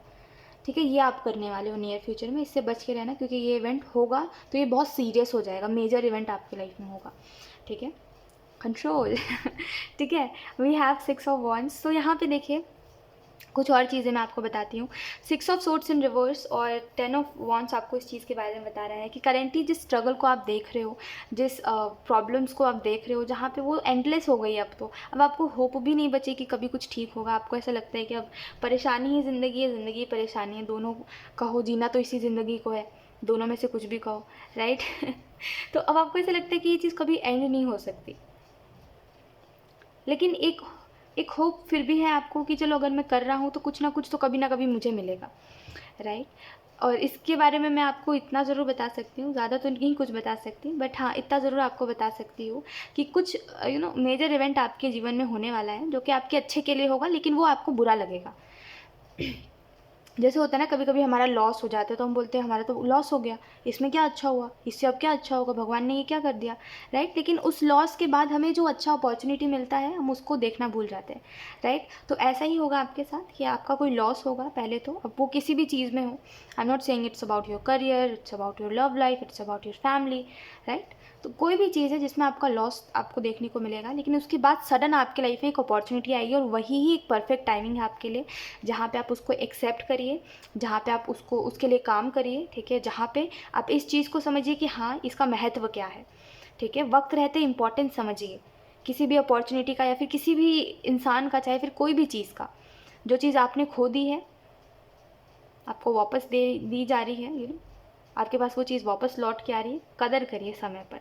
ठीक है, ये आप करने वाले हो नियर फ्यूचर में। इससे बच के रहना, क्योंकि ये इवेंट होगा तो ये बहुत सीरियस हो जाएगा, मेजर इवेंट आपकी लाइफ में होगा, ठीक है। कंट्रोल ठीक है, वी हैव 6 ऑफ वॉन्ड्स। तो यहाँ पे देखिए, कुछ और चीज़ें मैं आपको बताती हूँ। 6 ऑफ सोर्ड्स इन रिवर्स और 10 ऑफ वॉन्ड्स आपको इस चीज़ के बारे में बता रहा है कि करेंटली जिस स्ट्रगल को आप देख रहे हो, जिस प्रॉब्लम्स को आप देख रहे हो, जहाँ पे वो एंडलेस हो गई, अब आपको होप भी नहीं बचे कि कभी कुछ ठीक होगा। आपको ऐसा लगता है कि अब परेशानी ही ज़िंदगी है, ज़िंदगी परेशानी है, दोनों कहो, जीना तो इसी ज़िंदगी को है, दोनों में से कुछ भी कहो, राइट तो अब आपको ऐसा लगता है कि ये चीज़ कभी एंड नहीं हो सकती, लेकिन एक होप फिर भी है आपको कि चलो अगर मैं कर रहा हूँ तो कुछ ना कुछ तो कभी ना कभी मुझे मिलेगा, राइट। और इसके बारे में मैं आपको इतना ज़रूर बता सकती हूँ, ज़्यादा तो नहीं कुछ बता सकती, बट हाँ इतना ज़रूर आपको बता सकती हूँ कि कुछ मेजर इवेंट आपके जीवन में होने वाला है, जो कि आपके अच्छे के लिए होगा, लेकिन वो आपको बुरा लगेगा जैसे होता है ना, कभी कभी हमारा लॉस हो जाता है तो हम बोलते हैं हमारा तो लॉस हो गया, इसमें क्या अच्छा हुआ, इससे अब क्या अच्छा होगा, भगवान ने ये क्या कर दिया, राइट। लेकिन उस लॉस के बाद हमें जो अच्छा अपॉर्चुनिटी मिलता है, हम उसको देखना भूल जाते हैं, राइट। तो ऐसा ही होगा आपके साथ कि आपका कोई लॉस होगा पहले तो, अब वो किसी भी चीज़ में हो। I am not saying it's about your career, it's about your love life, it's about your family, right. तो कोई भी चीज़ है जिसमें आपका लॉस आपको देखने को मिलेगा, लेकिन उसके बाद सडन आपके लाइफ में एक अपॉर्चुनिटी आएगी, और वही ही एक परफेक्ट टाइमिंग है आपके लिए, जहाँ पे आप उसको एक्सेप्ट करिए, जहाँ पे आप उसके लिए काम करिए, ठीक है, जहाँ पे आप इस चीज़ को समझिए कि हाँ इसका महत्व क्या है, ठीक है। वक्त रहते इम्पोर्टेंस समझिए किसी भी अपॉर्चुनिटी का, या फिर किसी भी इंसान का, चाहे फिर कोई भी चीज़ का। जो चीज़ आपने खो दी है आपको वापस दी जा रही है, आपके पास वो चीज़ वापस लौट के आ रही है, कदर करिए समय पर,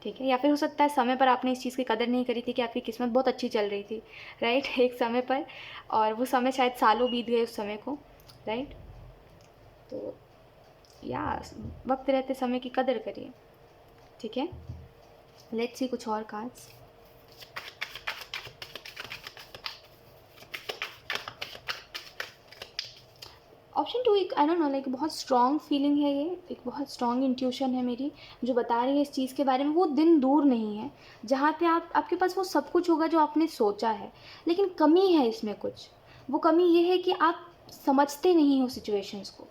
ठीक है। या फिर हो सकता है समय पर आपने इस चीज़ की कदर नहीं करी थी कि आपकी किस्मत बहुत अच्छी चल रही थी, राइट, एक समय पर, और वो समय शायद सालों बीत गए उस समय को, राइट। तो या वक्त रहते समय की कदर करिए, ठीक है। लेट्स सी कुछ और कार्ड्स। ऑप्शन 2 एक आई डोंट नो लाइक बहुत स्ट्रॉन्ग फीलिंग है, ये एक बहुत स्ट्रॉन्ग इंट्यूशन है मेरी जो बता रही है इस चीज़ के बारे में। वो दिन दूर नहीं है जहाँ पे आपके पास वो सब कुछ होगा जो आपने सोचा है, लेकिन कमी है इसमें कुछ। वो कमी ये है कि आप समझते नहीं हो सिचुएशंस को,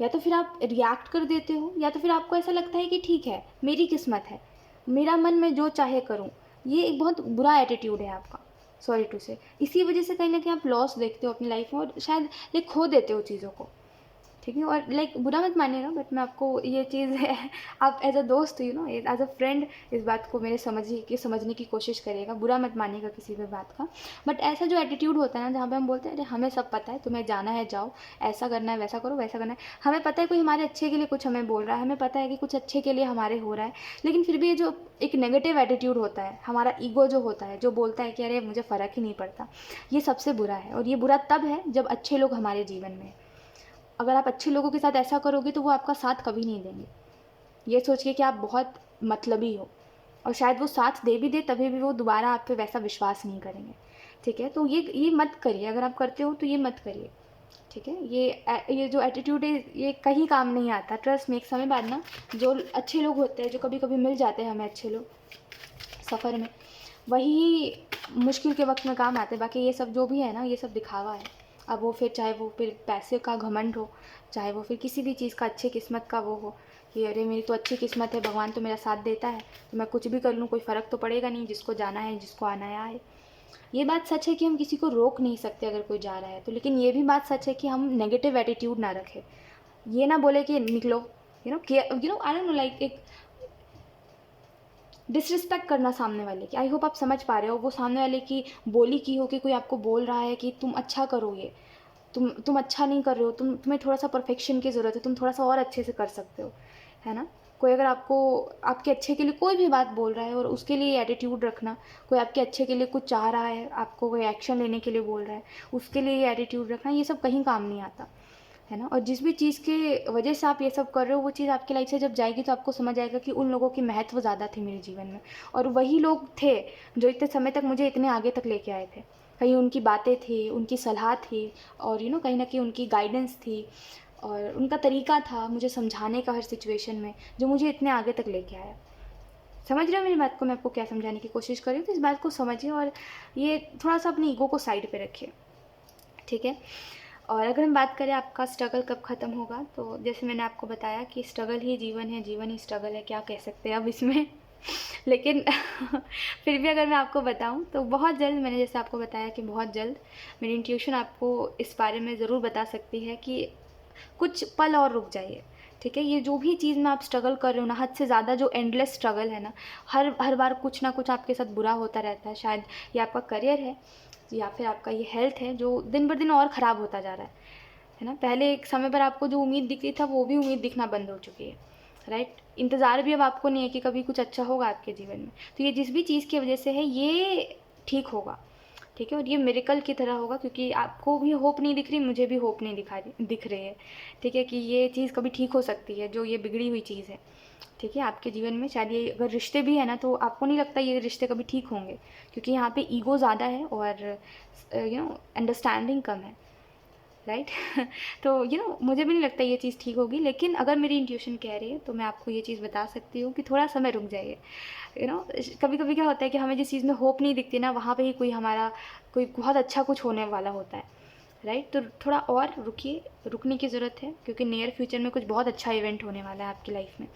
या तो फिर आप रिएक्ट कर देते हो, या तो फिर आपको ऐसा लगता है कि ठीक है मेरी किस्मत है, मेरा मन मैं जो चाहे करूँ। ये एक बहुत बुरा एटीट्यूड है आपका, सॉरी टू से। इसी वजह से कहीं ना कहीं आप लॉस देखते हो अपनी लाइफ में, और शायद लाइक खो देते हो चीज़ों को, ठीक है। और लाइक बुरा मत मानिएगा, बट मैं आपको ये चीज़ है, आप एज अ दोस्त एज अ फ्रेंड इस बात को मेरे समझने की कोशिश करिएगा, बुरा मत मानिएगा किसी भी बात का। बट ऐसा जो एटीट्यूड होता है ना, जहाँ पे हम बोलते हैं अरे हमें सब पता है, तुम्हें जाना है जाओ, ऐसा करना है वैसा करो, वैसा करना है, हमें पता है कोई हमारे अच्छे के लिए कुछ हमें बोल रहा है, हमें पता है कि कुछ अच्छे के लिए हमारे हो रहा है, लेकिन फिर भी ये जो एक नेगेटिव एटीट्यूड होता है, हमारा ईगो जो होता है, जो बोलता है कि अरे मुझे फ़र्क ही नहीं पड़ता, ये सबसे बुरा है। और ये बुरा तब है जब अच्छे लोग हमारे जीवन में। अगर आप अच्छे लोगों के साथ ऐसा करोगे तो वो आपका साथ कभी नहीं देंगे, ये सोच के कि आप बहुत मतलबी हो, और शायद वो साथ दे भी दे तभी भी वो दोबारा आप पे वैसा विश्वास नहीं करेंगे, ठीक है। तो ये मत करिए, अगर आप करते हो तो ये मत करिए, ठीक है। ये जो एटीट्यूड है ये कहीं काम नहीं आता, ट्रस्ट में। एक समय बाद ना जो अच्छे लोग होते हैं, जो कभी कभी मिल जाते हैं हमें अच्छे लोग सफ़र में, वही मुश्किल के वक्त में काम आते हैं। बाकी ये सब जो भी है ना, ये सब दिखावा है। अब वो फिर चाहे वो फिर पैसे का घमंड हो, चाहे वो फिर किसी भी चीज़ का अच्छी किस्मत का वो हो कि अरे मेरी तो अच्छी किस्मत है, भगवान तो मेरा साथ देता है, तो मैं कुछ भी कर लूँ कोई फ़र्क तो पड़ेगा नहीं, जिसको जाना है जिसको आना है आए। ये बात सच है कि हम किसी को रोक नहीं सकते अगर कोई जा रहा है तो, लेकिन ये भी बात सच है कि हम नेगेटिव एटीट्यूड ना रखें। ये ना बोले कि निकलो, आई डोंट नो लाइक एक डिसरिस्पेक्ट करना सामने वाले की। आई होप आप समझ पा रहे हो, वो सामने वाले की बोली की हो कि कोई आपको बोल रहा है कि तुम अच्छा करो, ये तुम अच्छा नहीं कर रहे हो, तुम्हें थोड़ा सा परफेक्शन की ज़रूरत है, तुम थोड़ा सा और अच्छे से कर सकते हो, है ना। कोई अगर आपको आपके अच्छे के लिए कोई भी बात बोल रहा है और उसके लिए एटीट्यूड रखना, कोई आपके अच्छे के लिए कुछ चाह रहा है, आपको कोई एक्शन लेने के लिए बोल रहा है, उसके लिए ये एटीट्यूड रखना, ये सब कहीं काम नहीं आता, है ना। और जिस भी चीज़ के वजह से आप ये सब कर रहे हो, वो चीज़ आपकी लाइफ से जब जाएगी तो आपको समझ आएगा कि उन लोगों की महत्व ज़्यादा थी मेरे जीवन में, और वही लोग थे जो इतने समय तक मुझे इतने आगे तक लेके आए थे। कहीं उनकी बातें थी, उनकी सलाह थी, और कहीं ना कहीं उनकी गाइडेंस थी, और उनका तरीका था मुझे समझाने का हर सिचुएशन में, जो मुझे इतने आगे तक लेके आया। समझ रहे हो मेरी बात को, मैं आपको क्या समझाने की कोशिश कर रही हूँ। तो इस बात को समझिए, और ये थोड़ा सा अपनी ईगो को साइड पे रखिए, ठीक है। और अगर हम बात करें आपका स्ट्रगल कब ख़त्म होगा, तो जैसे मैंने आपको बताया कि स्ट्रगल ही जीवन है, जीवन ही स्ट्रगल है, क्या कह सकते हैं अब इसमें लेकिन फिर भी अगर मैं आपको बताऊं तो बहुत जल्द, मैंने जैसे आपको बताया कि बहुत जल्द मेरी इंट्यूशन आपको इस बारे में ज़रूर बता सकती है कि कुछ पल और रुक जाइए, ठीक है। ये जो भी चीज़ में आप स्ट्रगल कर रहे हो ना, हद से ज़्यादा जो एंडलेस स्ट्रगल है ना, हर बार कुछ ना कुछ आपके साथ बुरा होता रहता है। शायद ये आपका करियर है, या फिर आपका ये हेल्थ है जो दिन ब दिन और ख़राब होता जा रहा है ना। पहले एक समय पर आपको जो उम्मीद दिखती था वो भी उम्मीद दिखना बंद हो चुकी है, राइट। इंतज़ार भी अब आपको नहीं है कि कभी कुछ अच्छा होगा आपके जीवन में। तो ये जिस भी चीज़ की वजह से है ये ठीक होगा, ठीक है। और ये मिरेकल की तरह होगा, क्योंकि आपको भी होप नहीं दिख रही, मुझे भी होप नहीं दिख रही है, ठीक है, कि ये चीज़ कभी ठीक हो सकती है, जो ये बिगड़ी हुई चीज़ है, ठीक है, आपके जीवन में। शायद ये अगर रिश्ते भी है ना, तो आपको नहीं लगता ये रिश्ते कभी ठीक होंगे, क्योंकि यहाँ पे ईगो ज़्यादा है और अंडरस्टैंडिंग कम है, राइट तो मुझे भी नहीं लगता ये चीज़ ठीक होगी, लेकिन अगर मेरी इंट्यूशन कह रही है तो मैं आपको ये चीज़ बता सकती हूँ कि थोड़ा समय रुक जाइए। कभी कभी क्या होता है कि हमें जिस चीज़ में होप नहीं दिखती ना, वहाँ पे ही कोई बहुत अच्छा कुछ होने वाला होता है, राइट। तो थोड़ा और रुकिए, रुकने की ज़रूरत है, क्योंकि नियर फ्यूचर में कुछ बहुत अच्छा इवेंट होने वाला है आपकी लाइफ में,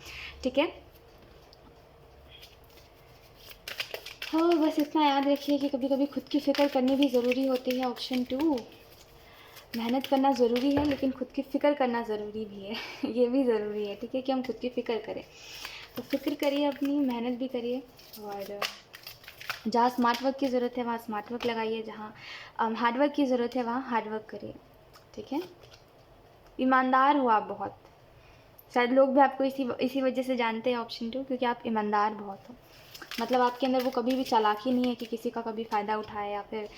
ठीक है। हाँ, बस इतना याद रखिए कि कभी कभी खुद की फ़िक्र करनी भी ज़रूरी होती है। ऑप्शन 2, मेहनत करना ज़रूरी है लेकिन खुद की फ़िक्र करना ज़रूरी भी है ये भी ज़रूरी है, ठीक है, कि हम खुद की फ़िक्र करें। तो फ़िक्र करिए अपनी, मेहनत भी करिए, और जहाँ स्मार्ट वर्क की ज़रूरत है वहाँ स्मार्ट वर्क लगाइए, जहाँ हार्ड वर्क की ज़रूरत है वहाँ हार्ड वर्क करिए, ठीक है। ईमानदार हो आप बहुत, शायद लोग भी आपको इसी वजह से जानते हैं ऑप्शन 2, क्योंकि आप ईमानदार बहुत हो। मतलब आपके अंदर वो कभी भी चालाकी नहीं है कि किसी का कभी फ़ायदा उठाए या फिर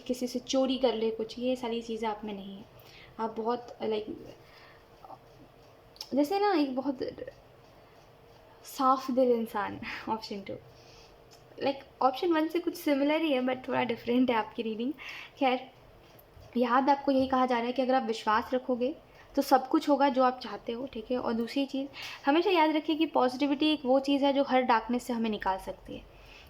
किसी से चोरी कर ले कुछ, ये सारी चीज़ें आप में नहीं है। आप बहुत लाइक जैसे ना एक बहुत साफ दिल इंसान ऑप्शन 2। लाइक ऑप्शन 1 से कुछ सिमिलर ही है बट थोड़ा डिफरेंट है आपकी रीडिंग। खैर, यहाँ पे आपको यही कहा जा रहा है कि अगर आप विश्वास रखोगे तो सब कुछ होगा जो आप चाहते हो, ठीक है। और दूसरी चीज़ हमेशा याद रखिए कि पॉजिटिविटी एक वो चीज़ है जो हर डार्कनेस से हमें निकाल सकती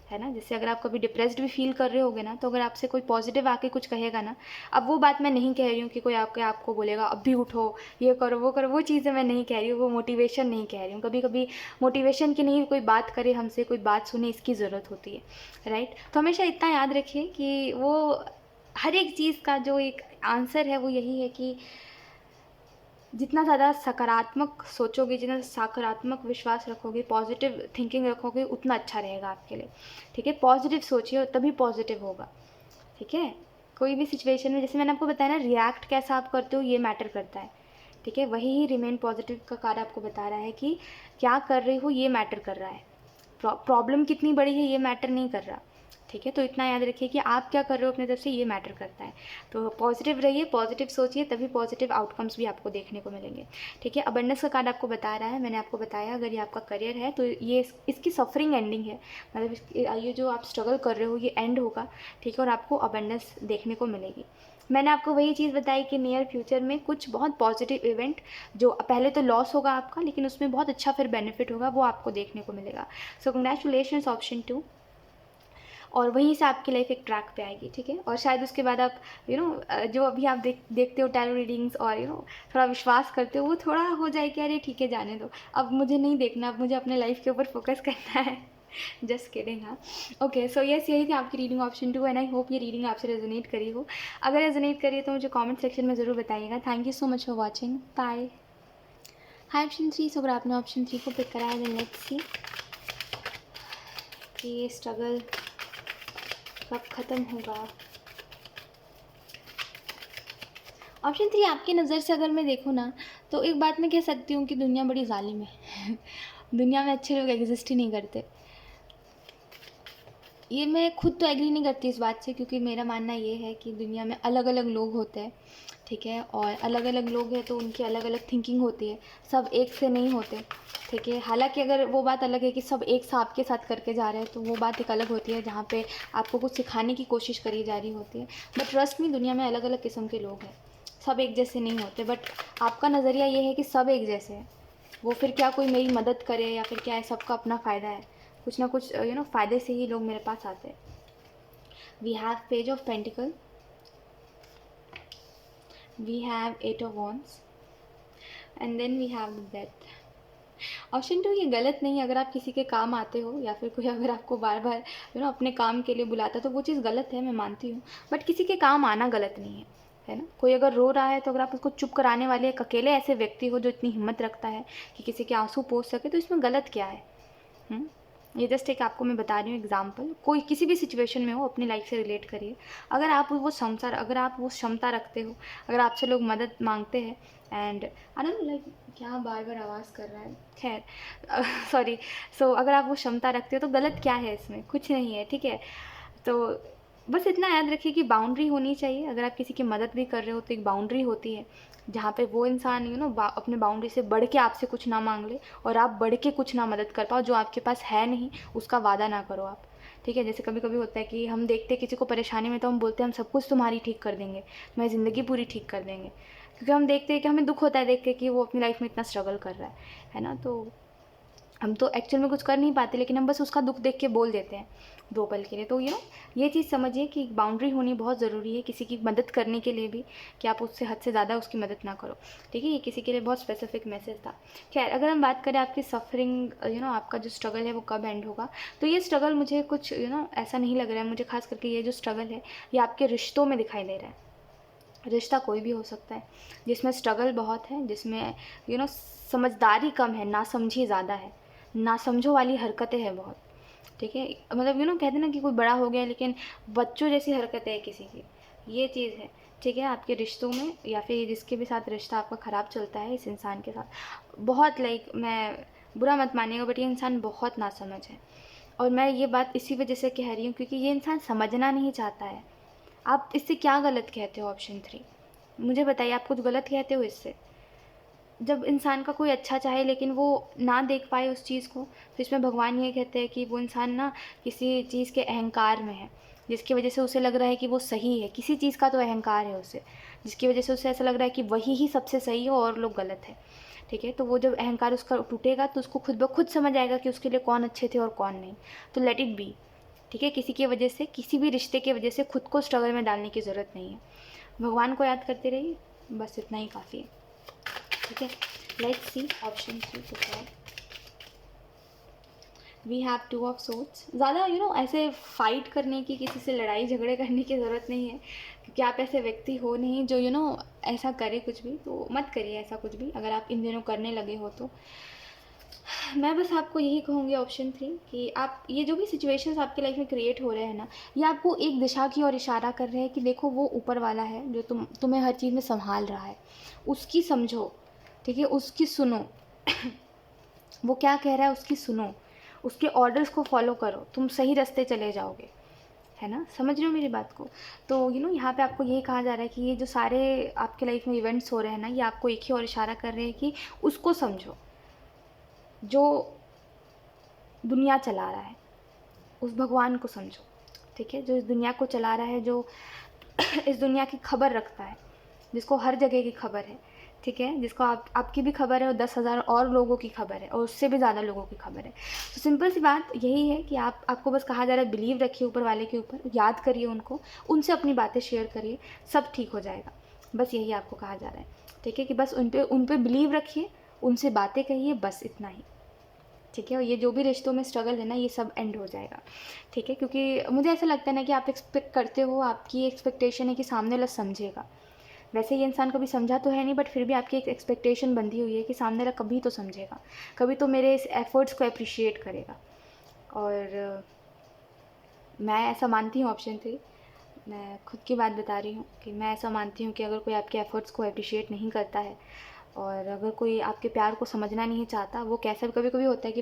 है ना। जैसे अगर आप कभी डिप्रेस्ड भी फील कर रहे होगे ना, तो अगर आपसे कोई पॉजिटिव आके कुछ कहेगा ना, अब वो बात मैं नहीं कह रही हूँ कि कोई आपको बोलेगा अब भी उठो, ये करो, वो चीज़ें मैं नहीं कह रही हूँ, वो मोटिवेशन नहीं कह रही हूँ। कभी कभी मोटिवेशन की नहीं, कोई बात करे हमसे, कोई बात सुने, इसकी ज़रूरत होती है, राइट। तो हमेशा इतना याद रखिए कि वो हर एक चीज़ का जो एक आंसर है वो यही है कि जितना ज़्यादा सकारात्मक सोचोगे, जितना सकारात्मक विश्वास रखोगे, पॉजिटिव थिंकिंग रखोगे, उतना अच्छा रहेगा आपके लिए, ठीक है। पॉजिटिव सोचिए तभी पॉजिटिव होगा, ठीक है। कोई भी सिचुएशन में, जैसे मैंने आपको बताया ना, रिएक्ट कैसा आप करते हो ये मैटर करता है, ठीक है। वही ही रिमेन पॉजिटिव का कार्य आपको बता रहा है कि क्या कर रही हो ये मैटर कर रहा है, प्रॉब्लम कितनी बड़ी है ये मैटर नहीं कर रहा, ठीक है। तो इतना याद रखिए कि आप क्या कर रहे हो अपनी तरफ से, ये मैटर करता है। तो पॉजिटिव रहिए, पॉजिटिव सोचिए, तभी पॉजिटिव आउटकम्स भी आपको देखने को मिलेंगे, ठीक है। अबंडेंस का कार्ड आपको बता रहा है, मैंने आपको बताया अगर ये आपका करियर है तो ये इसकी सफरिंग एंडिंग है, मतलब ये जो आप स्ट्रगल कर रहे हो ये एंड होगा, ठीक है। और आपको अबंडेंस देखने को मिलेगी। मैंने आपको वही चीज़ बताई कि नियर फ्यूचर में कुछ बहुत पॉजिटिव इवेंट, जो पहले तो लॉस होगा आपका लेकिन उसमें बहुत अच्छा फिर बेनिफिट होगा, वो आपको देखने को मिलेगा। सो कंग्रेचुलेशंस ऑप्शन 2। और वहीं से आपकी लाइफ एक ट्रैक पे आएगी, ठीक है। और शायद उसके बाद आप जो अभी आप देखते हो टैरो रीडिंग्स और थोड़ा विश्वास करते हो, वो थोड़ा हो जाए कि अरे ठीक है जाने दो, अब मुझे नहीं देखना, अब मुझे अपने लाइफ के ऊपर फोकस करना है। जस्ट किडिंग, हाँ। ओके, सो यस, यही थी आपकी reading option 2 and I hope ये रीडिंग आपसे रेजोनेट करी हो। अगर रेजोनेट करी है तो मुझे कमेंट सेक्शन में ज़रूर बताइएगा। Thank you so much for watching, bye. Hi option 3, so अगर आपने ऑप्शन 3 को पिक करा है, देन लेट्स सी कि ये स्ट्रगल कब ख़त्म होगा। ऑप्शन 3 आपकी नज़र से अगर मैं देखूँ ना, तो एक बात मैं कह सकती हूँ कि दुनिया बड़ी जालिम है। दुनिया में अच्छे लोग एग्जिस्ट ही नहीं करते। ये मैं खुद तो एग्री नहीं करती इस बात से, क्योंकि मेरा मानना ये है कि दुनिया में अलग अलग लोग होते हैं, ठीक है। और अलग अलग लोग हैं तो उनकी अलग अलग थिंकिंग होती है, सब एक से नहीं होते, ठीक है। हालांकि अगर वो बात अलग है कि सब एक सांप के साथ करके जा रहे हैं, तो वो बात एक अलग होती है जहाँ पे आपको कुछ सिखाने की कोशिश करी जा रही होती है। बट ट्रस्ट में दुनिया में अलग अलग किस्म के लोग हैं, सब एक जैसे नहीं होते। बट आपका नज़रिया ये है कि सब एक जैसे हैं, वो फिर क्या कोई मेरी मदद करे या फिर क्या है, सबका अपना फ़ायदा है, कुछ ना कुछ फ़ायदे से ही लोग मेरे पास आते हैं। We have page of pentacle, we have 8 of wands and then we have the death. Option 2 ये गलत नहीं है, अगर आप किसी के काम आते हो या फिर कोई अगर आपको बार बार अपने काम के लिए बुलाता है तो वो चीज़ गलत है, मैं मानती हूँ। बट किसी के काम आना गलत नहीं है ना। कोई अगर रो रहा है तो अगर आप उसको चुप कराने वाले एक अकेले ऐसे व्यक्ति हो जो इतनी हिम्मत रखता है कि किसी के आंसू पोंछ सके, तो इसमें गलत क्या है? ये जस्ट एक आपको मैं बता रही हूँ एग्जाम्पल। कोई किसी भी सिचुएशन में हो अपनी लाइफ से रिलेट करिए। अगर आप वो क्षमता रखते हो, अगर आपसे लोग मदद मांगते हैं and I don't know like क्या बार बार आवाज़ कर रहा है, खैर सॉरी। सो अगर आप वो क्षमता रखते हो तो गलत क्या है इसमें? कुछ नहीं है, ठीक है। तो बस इतना याद रखिए कि बाउंड्री होनी चाहिए। अगर आप किसी की मदद भी कर रहे हो तो एक बाउंड्री होती है जहाँ पे वो इंसान अपने बाउंड्री से बढ़ के आपसे कुछ ना मांग ले और आप बढ़ के कुछ ना मदद कर पाओ। जो आपके पास है नहीं उसका वादा ना करो आप, ठीक है। जैसे कभी कभी होता है कि हम देखते हैं किसी को परेशानी में तो हम बोलते हैं हम सब कुछ तुम्हारी ठीक कर देंगे, तुम्हारी ज़िंदगी पूरी ठीक कर देंगे, क्योंकि हम देखते हैं कि हमें दुख होता है देख के कि वो अपनी लाइफ में इतना स्ट्रगल कर रहा है ना। तो हम तो एक्चुअल में कुछ कर नहीं पाते, लेकिन हम बस उसका दुख देख के बोल देते हैं 2 पल के लिए। तो ये चीज़ समझिए कि बाउंड्री होनी बहुत ज़रूरी है किसी की मदद करने के लिए भी, कि आप उससे हद से ज़्यादा उसकी मदद ना करो, ठीक है। ये किसी के लिए बहुत स्पेसिफिक मैसेज था। खैर, अगर हम बात करें आपकी सफरिंग आपका जो स्ट्रगल है वो कब एंड होगा, तो ये स्ट्रगल मुझे कुछ ऐसा नहीं लग रहा है। मुझे खास करके ये जो स्ट्रगल है ये आपके रिश्तों में दिखाई दे रहा है। रिश्ता कोई भी हो सकता है जिसमें स्ट्रगल बहुत है, जिसमें समझदारी कम है, नासमझी ज़्यादा है, नासमझो वाली हरकतें हैं बहुत, ठीक है। मतलब कहते हैं ना कि कोई बड़ा हो गया लेकिन बच्चों जैसी हरकतें है किसी की, ये चीज़ है। ठीक है, आपके रिश्तों में या फिर जिसके भी साथ रिश्ता आपका ख़राब चलता है इस इंसान के साथ, बहुत मैं बुरा मत मानिएगा बट ये इंसान बहुत नासमझ है। और मैं ये बात इसी वजह से कह रही हूँ क्योंकि ये इंसान समझना नहीं चाहता है। आप इससे क्या गलत कहते हो? ऑप्शन 3 मुझे बताइए, आप कुछ गलत कहते हो इससे? जब इंसान का कोई अच्छा चाहे लेकिन वो ना देख पाए उस चीज़ को, तो इसमें भगवान ये कहते हैं कि वो इंसान ना किसी चीज़ के अहंकार में है, जिसकी वजह से उसे लग रहा है कि वो सही है। किसी चीज़ का तो अहंकार है उसे, जिसकी वजह से उसे ऐसा लग रहा है कि वही ही सबसे सही है और लोग गलत है। ठीक है, तो वो जब अहंकार उसका टूटेगा तो उसको खुद ब खुद समझ आएगा कि उसके लिए कौन अच्छे थे और कौन नहीं। तो लेट इट बी। ठीक है, किसी की वजह से, किसी भी रिश्ते की वजह से खुद को स्ट्रगल में डालने की ज़रूरत नहीं है। भगवान को याद करते रहिए, बस इतना ही काफ़ी है। ठीक है, लेट्स सी ऑप्शन 3 कुछ है। We have 2 of swords. ज़्यादा ऐसे फाइट करने की, किसी से लड़ाई झगड़े करने की ज़रूरत नहीं है, क्योंकि आप ऐसे व्यक्ति हो नहीं जो ऐसा करे कुछ भी। तो मत करिए ऐसा कुछ भी, अगर आप इन दिनों करने लगे हो तो। मैं बस आपको यही कहूँगी ऑप्शन 3 कि आप ये जो भी सिचुएशंस आपकी लाइफ में क्रिएट हो रहे हैं ना, ये आपको एक दिशा की ओर इशारा कर रहे हैं कि देखो वो ऊपर वाला है जो तुम्हें हर चीज़ में संभाल रहा है, उसकी समझो। ठीक है, उसकी सुनो। वो क्या कह रहा है उसकी सुनो, उसके ऑर्डर्स को फॉलो करो, तुम सही रास्ते चले जाओगे। है ना, समझ रहे हो मेरी बात को? तो यहाँ पे आपको यही कहा जा रहा है कि ये जो सारे आपके लाइफ में इवेंट्स हो रहे हैं ना, ये आपको एक ही और इशारा कर रहे हैं कि उसको समझो जो दुनिया चला रहा है, उस भगवान को समझो। ठीक है, जो इस दुनिया को चला रहा है, जो इस दुनिया की खबर रखता है, जिसको हर जगह की खबर है। ठीक है, जिसको आपकी भी खबर है और 10,000 और लोगों की खबर है और उससे भी ज़्यादा लोगों की खबर है। तो सिंपल सी बात यही है कि आपको बस कहा जा रहा है बिलीव रखिए ऊपर वाले के ऊपर, याद करिए उनको, उनसे अपनी बातें शेयर करिए, सब ठीक हो जाएगा। बस यही आपको कहा जा रहा है। ठीक है, कि बस उन पे बिलीव रखिए, उनसे बातें कहिए, बस इतना ही। ठीक है, और ये जो भी रिश्तों में स्ट्रगल है ना, ये सब एंड हो जाएगा। ठीक है, क्योंकि मुझे ऐसा लगता है ना कि आप एक्सपेक्ट करते हो, आपकी एक्सपेक्टेशन है कि सामने वाला समझेगा। वैसे ये इंसान कभी समझा तो है नहीं, बट फिर भी आपकी एक एक्सपेक्टेशन बंधी हुई है कि सामने वाला कभी तो समझेगा, कभी तो मेरे इस एफर्ट्स को अप्रिशिएट करेगा। और मैं ऐसा मानती हूँ ऑप्शन 3, मैं खुद की बात बता रही हूँ कि मैं ऐसा मानती हूँ कि अगर कोई आपके एफ़र्ट्स को अप्रिशिएट नहीं करता है और अगर कोई आपके प्यार को समझना नहीं चाहता, वो कैसा कभी कभी होता है कि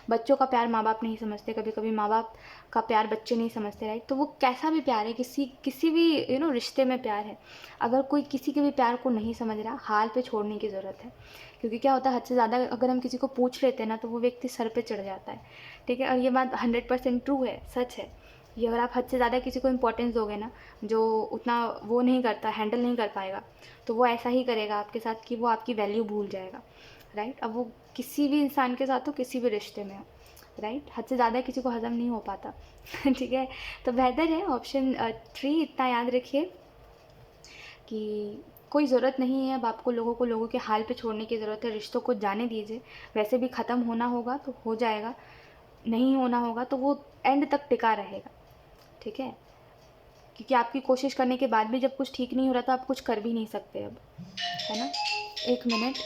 बच्चों का प्यार माँ बाप नहीं समझते, कभी कभी माँ बाप का प्यार बच्चे नहीं समझते, राइट? तो वो कैसा भी प्यार है, किसी भी रिश्ते में प्यार है, अगर कोई किसी के भी प्यार को नहीं समझ रहा, हाल पे छोड़ने की ज़रूरत है। क्योंकि क्या होता है, हद से ज़्यादा अगर हम किसी को पूछ लेते हैं ना, तो वो व्यक्ति सर पे चढ़ जाता है। ठीक है, और ये बात 100% ट्रू है, सच है। ये अगर आप हद से ज़्यादा किसी को इम्पोर्टेंस दोगे ना, जो उतना वो नहीं करता, हैंडल नहीं कर पाएगा, तो वो ऐसा ही करेगा आपके साथ कि वो आपकी वैल्यू भूल जाएगा, राइट? अब वो किसी भी इंसान के साथ हो, किसी भी रिश्ते में हो, राइट? हद से ज़्यादा किसी को हज़म नहीं हो पाता। ठीक है, तो बेहतर है ऑप्शन 3, इतना याद रखिए कि कोई ज़रूरत नहीं है अब आपको लोगों के हाल पे छोड़ने की ज़रूरत है। रिश्तों को जाने दीजिए, वैसे भी ख़त्म होना होगा तो हो जाएगा, नहीं होना होगा तो वो एंड तक टिका रहेगा। ठीक है, क्योंकि आपकी कोशिश करने के बाद भी जब कुछ ठीक नहीं हो रहा तो आप कुछ कर भी नहीं सकते अब, है ना? 1 minute,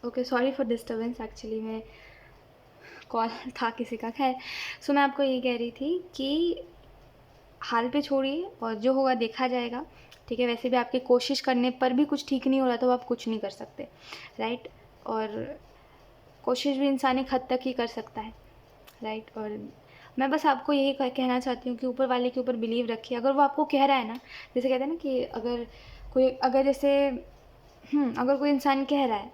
okay, sorry for disturbance, actually मैं कॉल था किसी का। खैर, सो मैं आपको ये कह रही थी कि हाल पे छोड़िए और जो होगा देखा जाएगा। ठीक है, वैसे भी आपकी कोशिश करने पर भी कुछ ठीक नहीं हो रहा तो आप कुछ नहीं कर सकते, राइट? और कोशिश भी इंसान एक हद तक ही कर सकता है, राइट? और मैं बस आपको यही कहना चाहती हूँ कि ऊपर वाले के ऊपर बिलीव रखिए। अगर वो आपको कह रहा है ना, जैसे कहते हैं ना कि अगर कोई इंसान कह रहा है,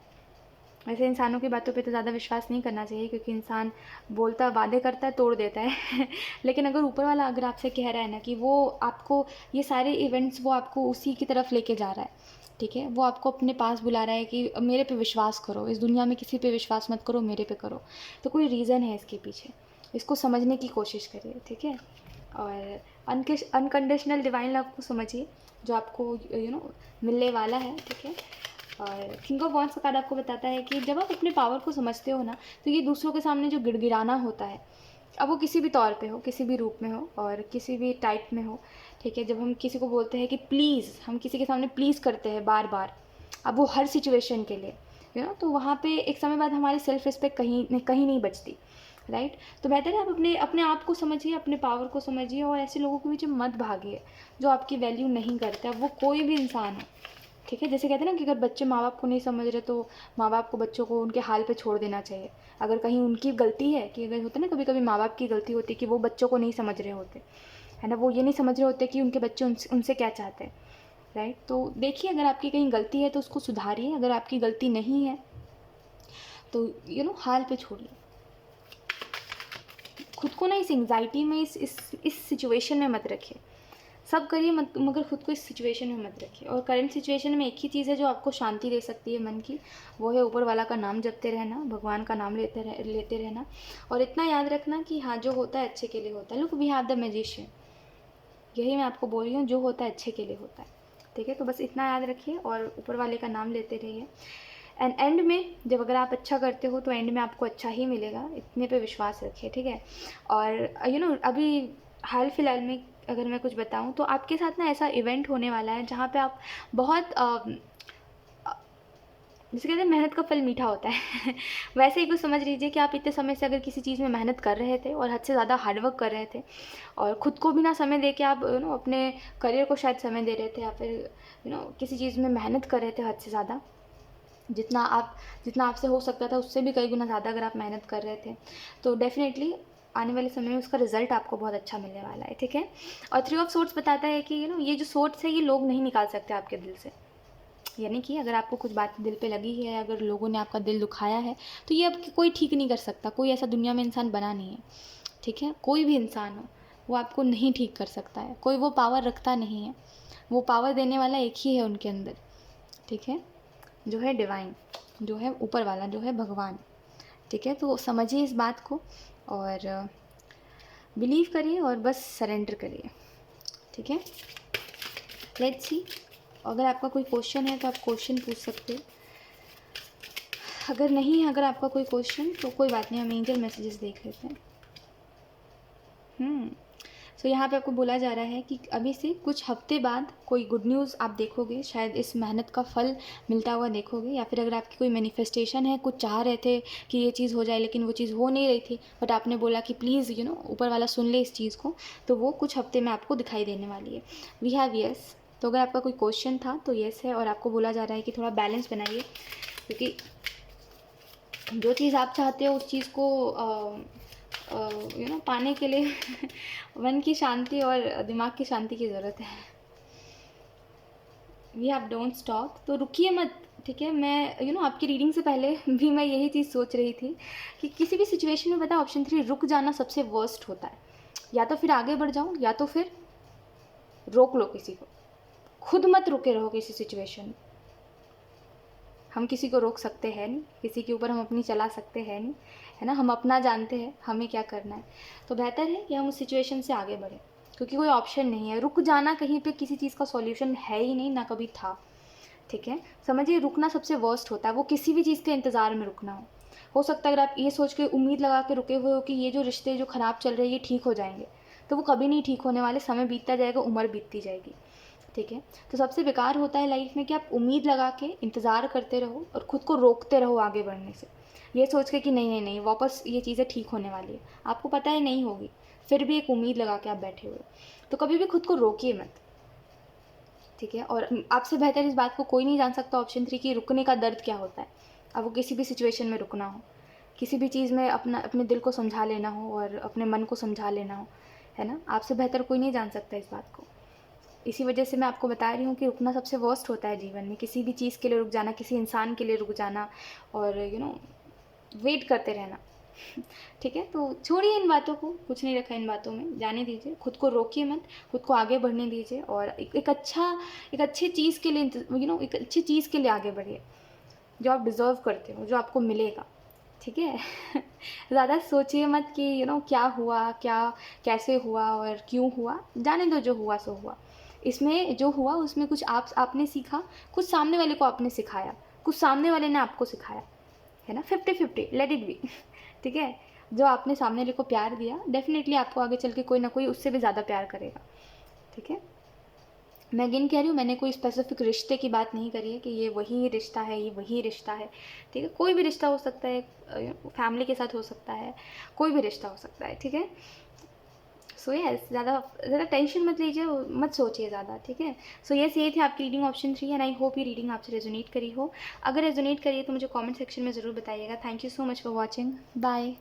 वैसे इंसानों की बातों पे तो ज़्यादा विश्वास नहीं करना चाहिए, क्योंकि इंसान बोलता वादे करता है, तोड़ देता है। लेकिन अगर ऊपर वाला अगर आपसे कह रहा है ना कि वो आपको ये सारे इवेंट्स वो आपको उसी की तरफ लेके जा रहा है, ठीक है, वो आपको अपने पास बुला रहा है कि मेरे पे विश्वास करो, इस दुनिया में किसी पे विश्वास मत करो, मेरे पे करो, तो कोई रीज़न है इसके पीछे, इसको समझने की कोशिश करिए। ठीक है, और अनकंडीशनल डिवाइन लव को समझिए जो आपको मिलने वाला है। ठीक है, और किंग ऑफ वॉन्ड्स का कार्ड आपको बताता है कि जब आप अपने पावर को समझते हो ना, तो ये दूसरों के सामने जो गिड़गिड़ाना होता है, अब वो किसी भी तौर पे हो, किसी भी रूप में हो और किसी भी टाइप में हो। ठीक है, जब हम किसी को बोलते हैं कि प्लीज़, हम किसी के सामने प्लीज़ करते हैं बार बार, अब वो हर सिचुएशन के लिए तो वहाँ पे एक समय बाद हमारी सेल्फ रिस्पेक्ट कहीं नहीं बचती। राइट। तो बेहतर है आप अपने अपने आप को समझिए, अपने पावर को समझिए और ऐसे लोगों के पीछे मत भागिए जो आपकी वैल्यू नहीं करते। अब वो कोई भी इंसान है, ठीक है। जैसे कहते हैं ना कि अगर बच्चे माँ बाप को नहीं समझ रहे तो माँ बाप को बच्चों को उनके हाल पे छोड़ देना चाहिए। अगर कहीं उनकी गलती है, कि अगर होता है ना कभी कभी माँ बाप की गलती होती है कि वो बच्चों को नहीं समझ रहे होते, है ना, वो ये नहीं समझ रहे होते कि उनके बच्चे उनसे क्या चाहते हैं, राइट। तो देखिए अगर आपकी कहीं गलती है तो उसको सुधारिए, अगर आपकी गलती नहीं है तो हाल पे छोड़िए। खुद को ना इस एंग्जाइटी में, इस सिचुएशन में मत रखिए। सब करिए मत, मगर खुद को इस सिचुएशन में मत रखिए। और करंट सिचुएशन में एक ही चीज़ है जो आपको शांति दे सकती है मन की, वो है ऊपर वाला का नाम जपते रहना, भगवान का नाम लेते रहना। और इतना याद रखना कि हाँ, जो होता है अच्छे के लिए होता है। Look, we have the magician, यही मैं आपको बोल रही हूँ, जो होता है अच्छे के लिए होता है, ठीक है। तो बस इतना याद रखिए और ऊपर वाले का नाम लेते रहिए। एंड एंड में जब अगर आप अच्छा करते हो तो एंड में आपको अच्छा ही मिलेगा, इतने पे विश्वास रखिए, ठीक है। और अभी हाल फिलहाल में अगर मैं कुछ बताऊं तो आपके साथ ना ऐसा इवेंट होने वाला है जहाँ पे आप बहुत जैसे कहते हैं मेहनत का फल मीठा होता है वैसे ही कुछ समझ लीजिए कि आप इतने समय से अगर किसी चीज़ में मेहनत कर रहे थे और हद से ज़्यादा हार्डवर्क कर रहे थे और ख़ुद को भी ना समय दे के आप अपने करियर को शायद समय दे रहे थे, या फिर किसी चीज़ में मेहनत कर रहे थे हद से ज़्यादा, जितना आपसे हो सकता था उससे भी कई गुना ज़्यादा अगर आप मेहनत कर रहे थे, तो डेफिनेटली आने वाले समय में उसका रिजल्ट आपको बहुत अच्छा मिलने वाला है, ठीक है। और 3 ऑफ सोर्ड्स बताता है कि ये जो सोर्ड्स है ये लोग नहीं निकाल सकते आपके दिल से। यानी कि अगर आपको कुछ बात दिल पे लगी है, अगर लोगों ने आपका दिल दुखाया है, तो ये अब कोई ठीक नहीं कर सकता। कोई ऐसा दुनिया में इंसान बना नहीं है, ठीक है। कोई भी इंसान हो, वो आपको नहीं ठीक कर सकता है। कोई वो पावर रखता नहीं है। वो पावर देने वाला एक ही है उनके अंदर, ठीक है, जो है डिवाइन, जो है ऊपर वाला, जो है भगवान, ठीक है। तो समझिए इस बात को और बिलीव करिए और बस सरेंडर करिए, ठीक है। लेट्स सी, अगर आपका कोई क्वेश्चन है तो आप क्वेश्चन पूछ सकते हो। अगर नहीं है, अगर आपका कोई क्वेश्चन, तो कोई बात नहीं, हम एंजल मैसेजेस देख लेते हैं। सो यहाँ पे आपको बोला जा रहा है कि अभी से कुछ हफ्ते बाद कोई गुड न्यूज़ आप देखोगे, शायद इस मेहनत का फल मिलता हुआ देखोगे, या फिर अगर आपकी कोई मैनिफेस्टेशन है, कुछ चाह रहे थे कि ये चीज़ हो जाए लेकिन वो चीज़ हो नहीं रही थी, बट आपने बोला कि प्लीज़ ऊपर वाला सुन ले इस चीज़ को, तो वो कुछ हफ्ते में आपको दिखाई देने वाली है। We have yes. तो अगर आपका कोई क्वेश्चन था तो येस है, और आपको बोला जा रहा है कि थोड़ा बैलेंस बनाइए, क्योंकि जो चीज़ आप चाहते हो उस चीज़ को पाने के लिए मन की शांति और दिमाग की शांति की ज़रूरत है। वी हैव डोंट स्टॉप, तो रुकिए मत, ठीक है। मैं आपकी रीडिंग से पहले भी मैं यही चीज़ सोच रही थी कि किसी भी सिचुएशन में पता, ऑप्शन 3 रुक जाना सबसे वर्स्ट होता है। या तो फिर आगे बढ़ जाओ, या तो फिर रोक लो किसी को। खुद मत रुके रहो किसी सिचुएशन में। हम किसी को रोक सकते हैं नहीं, किसी के ऊपर हम अपनी चला सकते हैं नहीं, है ना। हम अपना जानते हैं हमें क्या करना है। तो बेहतर है कि हम उस सिचुएशन से आगे बढ़ें, क्योंकि कोई ऑप्शन नहीं है। रुक जाना कहीं पे किसी चीज़ का सॉल्यूशन है ही नहीं, ना कभी था, ठीक है। समझिए, रुकना सबसे वर्स्ट होता है, वो किसी भी चीज़ के इंतज़ार में रुकना हो सकता है। अगर आप ये सोच के उम्मीद लगा के रुके हुए हो कि ये जो रिश्ते जो ख़राब चल रहे हैं ये ठीक हो जाएंगे, तो वो कभी नहीं ठीक होने वाले। समय बीतता जाएगा, उम्र बीतती जाएगी, ठीक है। तो सबसे बेकार होता है लाइफ में कि आप उम्मीद लगा के इंतज़ार करते रहो और ख़ुद को रोकते रहो आगे बढ़ने से, ये सोच के कि नहीं नहीं नहीं, वापस ये चीज़ें ठीक होने वाली है। आपको पता है नहीं होगी, फिर भी एक उम्मीद लगा के आप बैठे हुए। तो कभी भी खुद को रोकिए मत, ठीक है। और आपसे बेहतर इस बात को कोई नहीं जान सकता, ऑप्शन 3, की रुकने का दर्द क्या होता है। अब वो किसी भी सिचुएशन में रुकना हो, किसी भी चीज़ में अपने दिल को समझा लेना हो और अपने मन को समझा लेना हो, है ना। आपसे बेहतर कोई नहीं जान सकता इस बात को। इसी वजह से मैं आपको बता रही हूँ कि रुकना सबसे वर्स्ट होता है जीवन में। किसी भी चीज़ के लिए रुक जाना, किसी इंसान के लिए रुक जाना, और वेट करते रहना ठीक है। तो छोड़िए इन बातों को, कुछ नहीं रखा इन बातों में, जाने दीजिए। खुद को रोकिए मत, खुद को आगे बढ़ने दीजिए और एक अच्छी चीज़ के लिए एक अच्छी चीज़ के लिए आगे बढ़िए, जो आप डिज़र्व करते हो, जो आपको मिलेगा, ठीक है ज़्यादा सोचिए मत कि क्या हुआ, क्या कैसे हुआ और क्यों हुआ। जाने दो, जो हुआ सो हुआ। इसमें जो हुआ उसमें कुछ आपने सीखा, कुछ सामने वाले को आपने सिखाया, कुछ सामने वाले ने आपको सिखाया, है ना। 50-50, लेट इट बी ठीक है। जो आपने सामने वाले को प्यार दिया, डेफिनेटली आपको आगे चल के कोई ना कोई उससे भी ज़्यादा प्यार करेगा, ठीक है। मैं अगेन कह रही हूँ, मैंने कोई स्पेसिफिक रिश्ते की बात नहीं करी है कि ये वही रिश्ता है, ये वही रिश्ता है, ठीक है। कोई भी रिश्ता हो सकता है, फैमिली के साथ हो सकता है, कोई भी रिश्ता हो सकता है, ठीक है। सो यस, ज़्यादा टेंशन मत लीजिए, मत सोचिए ज़्यादा, ठीक है। सो यस, ये थी आपकी reading option 3 and I hope ये रीडिंग आपसे रेजोनेट करी हो। अगर रेजोनेट करी है तो मुझे कमेंट सेक्शन में ज़रूर बताइएगा। Thank you so much for watching, bye.